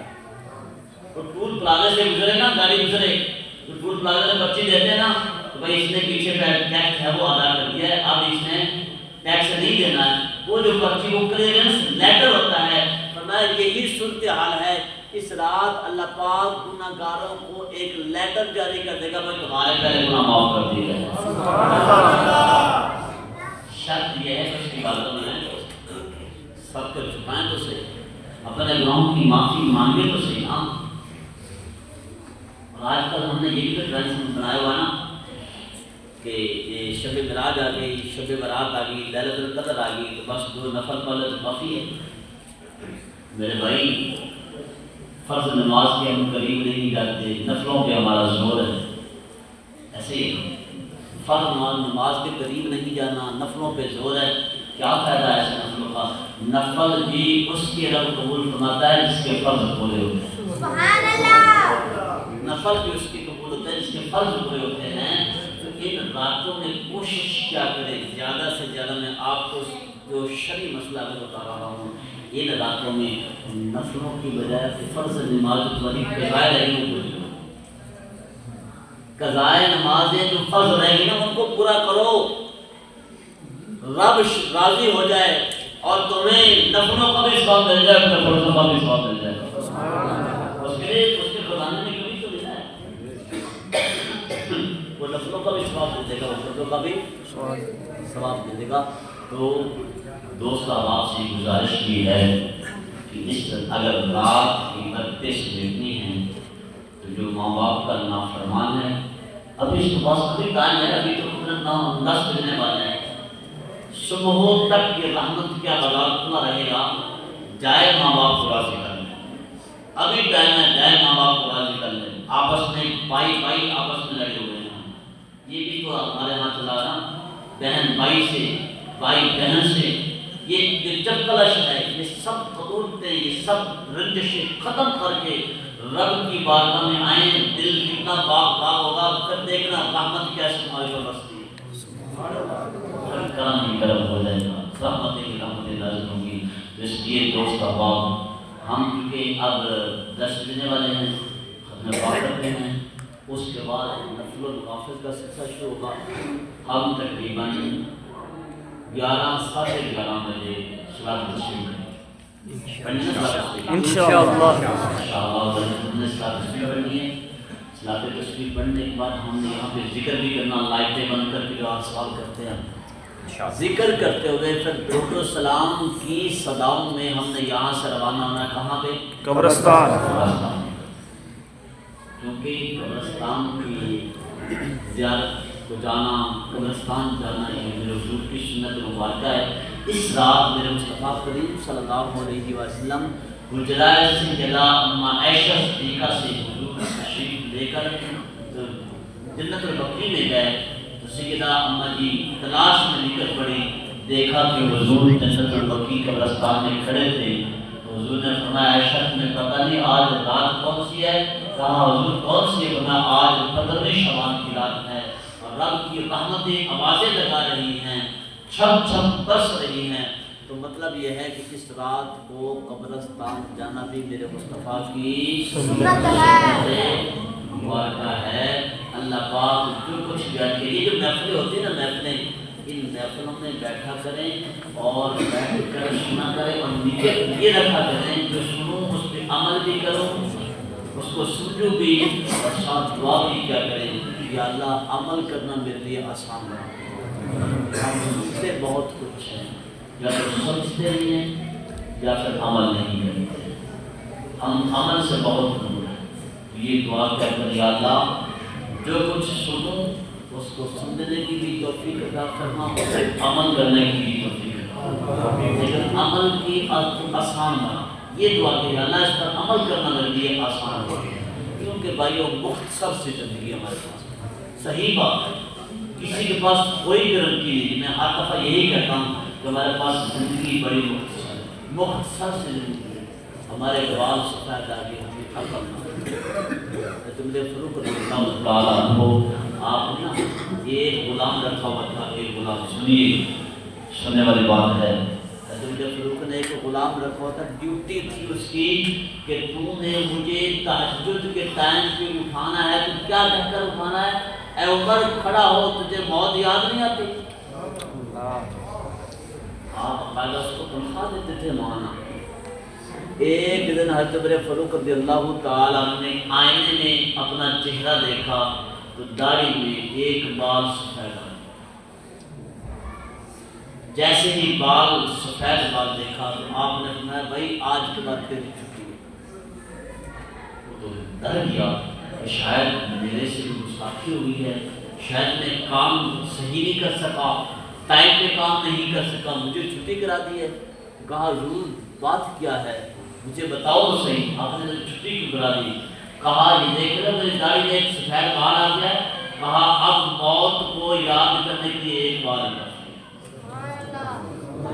تو ٹول پلازے سے گزرے نا، گاڑی گزرے تو ٹول پلازے میں پرچی دیتے ہیں نا، تو بھائی اس نے پیچھے ٹیکس ہے وہ ادا کر دیا ہے، اب اس نے ٹیکس نہیں دینا ہے۔ وہ جو پرچی وہ کلیئرنس لیٹر ہوتا ہے، فرمایا یہی صورتحال ہے۔ اس رات اللہ پاک گناہ گاروں کو ایک لیٹر جاری کر دے گا، بھائی تمہارے پہلے گناہ معاف کر دیے گئے۔ شرط یہ ہے کہ اس کی باتوں میں سب کو چھپائیں تو صحیح، اپنے گناہوں کی معافی مانگے تو صحیح نا۔ اور آج کل ہم نے یہ بھی تو ٹرینڈ بنایا ہوا نا کہ یہ شب معراج آ گئی، شب برات آ گئی، لیلۃ القدر آ گئی، تو بس 2 نفل پڑھ لے تو کافی ہے۔ میرے بھائی فرض نماز کے ہم قریب نہیں جاتے، نفلوں پہ ہمارا زور ہے۔ ایسے ہی فرض نماز کے قریب نہیں جانا، نفلوں پہ زور ہے، کیا فائدہ ہے ایسے نفلوں کا؟ نفل بھی اس کے رب قبول فرماتا ہے جس کے فرض پورے ہوتے ہیں۔ سبحان اللہ۔ نفل بھی اس کی قبول ہوتا ہے جس کے فرض پورے ہوتے ہیں۔ تو ان راتوں میں کوشش کیا کریں، زیادہ سے زیادہ میں آپ کو جو شرعی مسئلہ میں بتا رہا ہوں، ان راتوں میں نفلوں کی بجائے فرض نماز والی قضائے رہی ہوں، قضائے نمازیں جو فرض رہے گی نا ان کو پورا کرو، رب راضی ہو جائے اور تمہیں نفلوں کا بھی ثواب مل جائے، اپنے فرضوں کا بھی ثواب مل جائے۔ اس کے لیے اس کے خزانے میں کبھی تو ملا ہے، وہ نفلوں کا بھی ثواب مل جائے گا، وہ فرضوں کا بھی ثواب ملے گا۔ تو دوست آپ سے گزارش کی ہے کہ اس اگر رات کی برکتیں سے دیکھنی ہے تو جو ماں باپ کا نافرمان ہے، ابھی اس کے پاس ابھی ٹائم ہے، ابھی تو 10 بجنے والے ہیں، صبح تک یہ رحمت کیا بغاوت کھلا رہے گا، جائے ماں باپ کو راضی کر لیں، ابھی ٹائم ہے، جائے ماں باپ کو راضی کر لیں۔ آپس میں بھائی آپس میں لڑے ہوئے ہیں، یہ بھی تو ہمارے یہاں چلا نا، بہن بھائی سے، بھائی بہن سے، یہ جب کلش ہے، یہ سب قبولتے، یہ سب رنجشیں ختم کر کے رب کی بارگاہ میں آئیں، دل کتنا باغ ہوگا، پھر دیکھنا رحمت کیسے ہمارے پر برستی ہے، کرم ہی کرم ہو جائے گا، رحمتیں نازل ہوں گی۔ اس لیے دوست احباب، ہم کیونکہ اب 10 بجنے والے ہیں، ختم پاک کرتے ہیں، اس کے بعد نفل و نوافل کا سلسلہ شروع ہوگا۔ ہم تقریباً 11 ساڑھے 11 بجے صلاۃ تسبیح انشاءاللہ صلاۃ تسبیح پڑھنے کے بعد ہم نے یہاں پہ ذکر بھی کرنا، لائٹیں بند کر کے جو آپ سوال کرتے ہیں ذکر کرتے ہوئے پھر درود و سلام کی صداؤں میں ہم نے یہاں سے روانہ ہونا، کہاں پہ؟ قبرستان، کیونکہ قبرستان کی زیارت کو جانا، قبرستان جانا یہ میرے حضور کی سنت مبارکہ ہے۔ اس رات میرے مصطفیٰ کریم صلی اللہ علیہ وسلم گجرائے سیدہ اما عائشہ صدیقہ سے حضور تشریف لے کر جنت البقیع میں گئے، تو سیدہ اما جی تلاش میں نکل پڑی، دیکھا کہ حضور جنت البقیع قبرستان میں کھڑے تھے، تو حضور نے فرمایا عائشہ تمہیں پتہ نہیں آج رات کون سی ہے؟ کہا حضور کون سی ہے؟ فرمایا آج 15 شعبان کی رات ہے، اور رب کی رحمتیں آوازیں لگا رہی ہیں، چھپ چھپ برس رہی ہیں۔ تو مطلب یہ ہے کہ اس رات کو قبرستان جانا بھی میرے مصطفیٰ کی سنت مبارکہ ہے۔ اللہ پاک جو کچھ بیان کے یہ جو محفلیں ہوتی ہیں نا، محفلیں، ان محفلوں میں بیٹھا کریں اور بیٹھ کر سنا کریں، اور نیت یہ رکھا کریں جو سنوں اس پہ عمل بھی کروں اس کو سمجھو بھی اور ساتھ دعا بھی کیا کریں، یا اللہ عمل کرنا میرے لیے آسان بنا۔ ہم سنتے بہت کچھ ہیں، یا تو سمجھتے نہیں ہیں یا پھر عمل نہیں کرتے۔ ہم عمل سے بہت دور ہیں۔ یہ دعا کیا کریں، یا اللہ جو کچھ سنوں اس کو سمجھنے کی بھی توفیق عطا فرما، عمل کرنے کی بھی توفیق عطا فرما، لیکن عمل کی آسان بنا۔ یہ دعا کہ اللہ اس پر عمل کرنا میرے لیے آسان ہو، کیونکہ بھائیو مختصر سی زندگی ہمارے پاس، صحیح بات ہے، کسی کے پاس کوئی گارنٹی نہیں۔ میں ہر دفعہ یہی کہتا ہوں کہ ہمارے پاس زندگی بڑی مختصر ہے، مختصر سی زندگی ہے۔ ہمارے بال سفید آگے ہمیں عقل نہ تمہیں فروخ رضی اللہ تعالیٰ عنہ، آپ نے ایک غلام رکھا ہوا تھا، ایک غلام، سنیے سننے والی بات ہے، حضرت فاروق نے ایک غلام رکھا ہوا تھا، ڈیوٹی تھی اس کی کہ تو نے مجھے تہجد کے ٹائم پہ اٹھانا ہے، تو کیا کہہ کر اٹھانا ہے، اے عمر کھڑا ہو، تجھے موت یاد نہیں آتی؟ آپ قاعدہ اس کو تنخواہ دیتے تھے مانا۔ ایک دن حضرت عمر فاروق رضی اللہ تعالیٰ عنہ نے آئینے میں اپنا چہرہ دیکھا تو داڑھی میں ایک بال سفید آیا۔ جیسے ہی بال سفید بال دیکھا تو آپ نے فرمایا بھائی آج کے بعد تیری چھٹی ہے۔ وہ تو ڈر گیا کہ شاید میرے سے گستاخی ہوئی ہے، شاید میں کام صحیح نہیں کر سکا، ٹائم پہ کام نہیں کر سکا، مجھے چھٹی کرا دی ہے۔ کہا حضور بات کیا ہے، مجھے بتاؤ تو صحیح، آپ نے چھٹی کیوں کرا دی؟ کہا یہ دیکھ رہے میری داڑھی میں ایک سفید بال آ گیا ہے۔ کہا اب موت کو یاد کرنے کے لیے ایک بار کافی ہے۔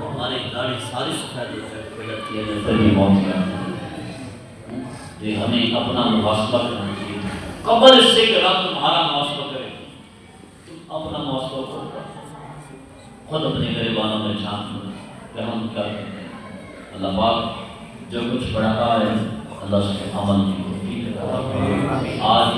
ہماری داڑھی ساری سفید ہو جاتی ہے تبھی موت کا، یہ ہمیں اپنا محاسبہ کرنا چاہیے قبل اس سے کہ رب تمہارا محاسبہ کرے، تم اپنا محاسبہ کرو، خود اپنے گریبانوں میں جھانک لو کہ ہم کیا کرتے ہیں۔ اللہ پاک جو کچھ پڑھا ہے اللہ سے عمل کی توفیق عطا فرمائے۔ آج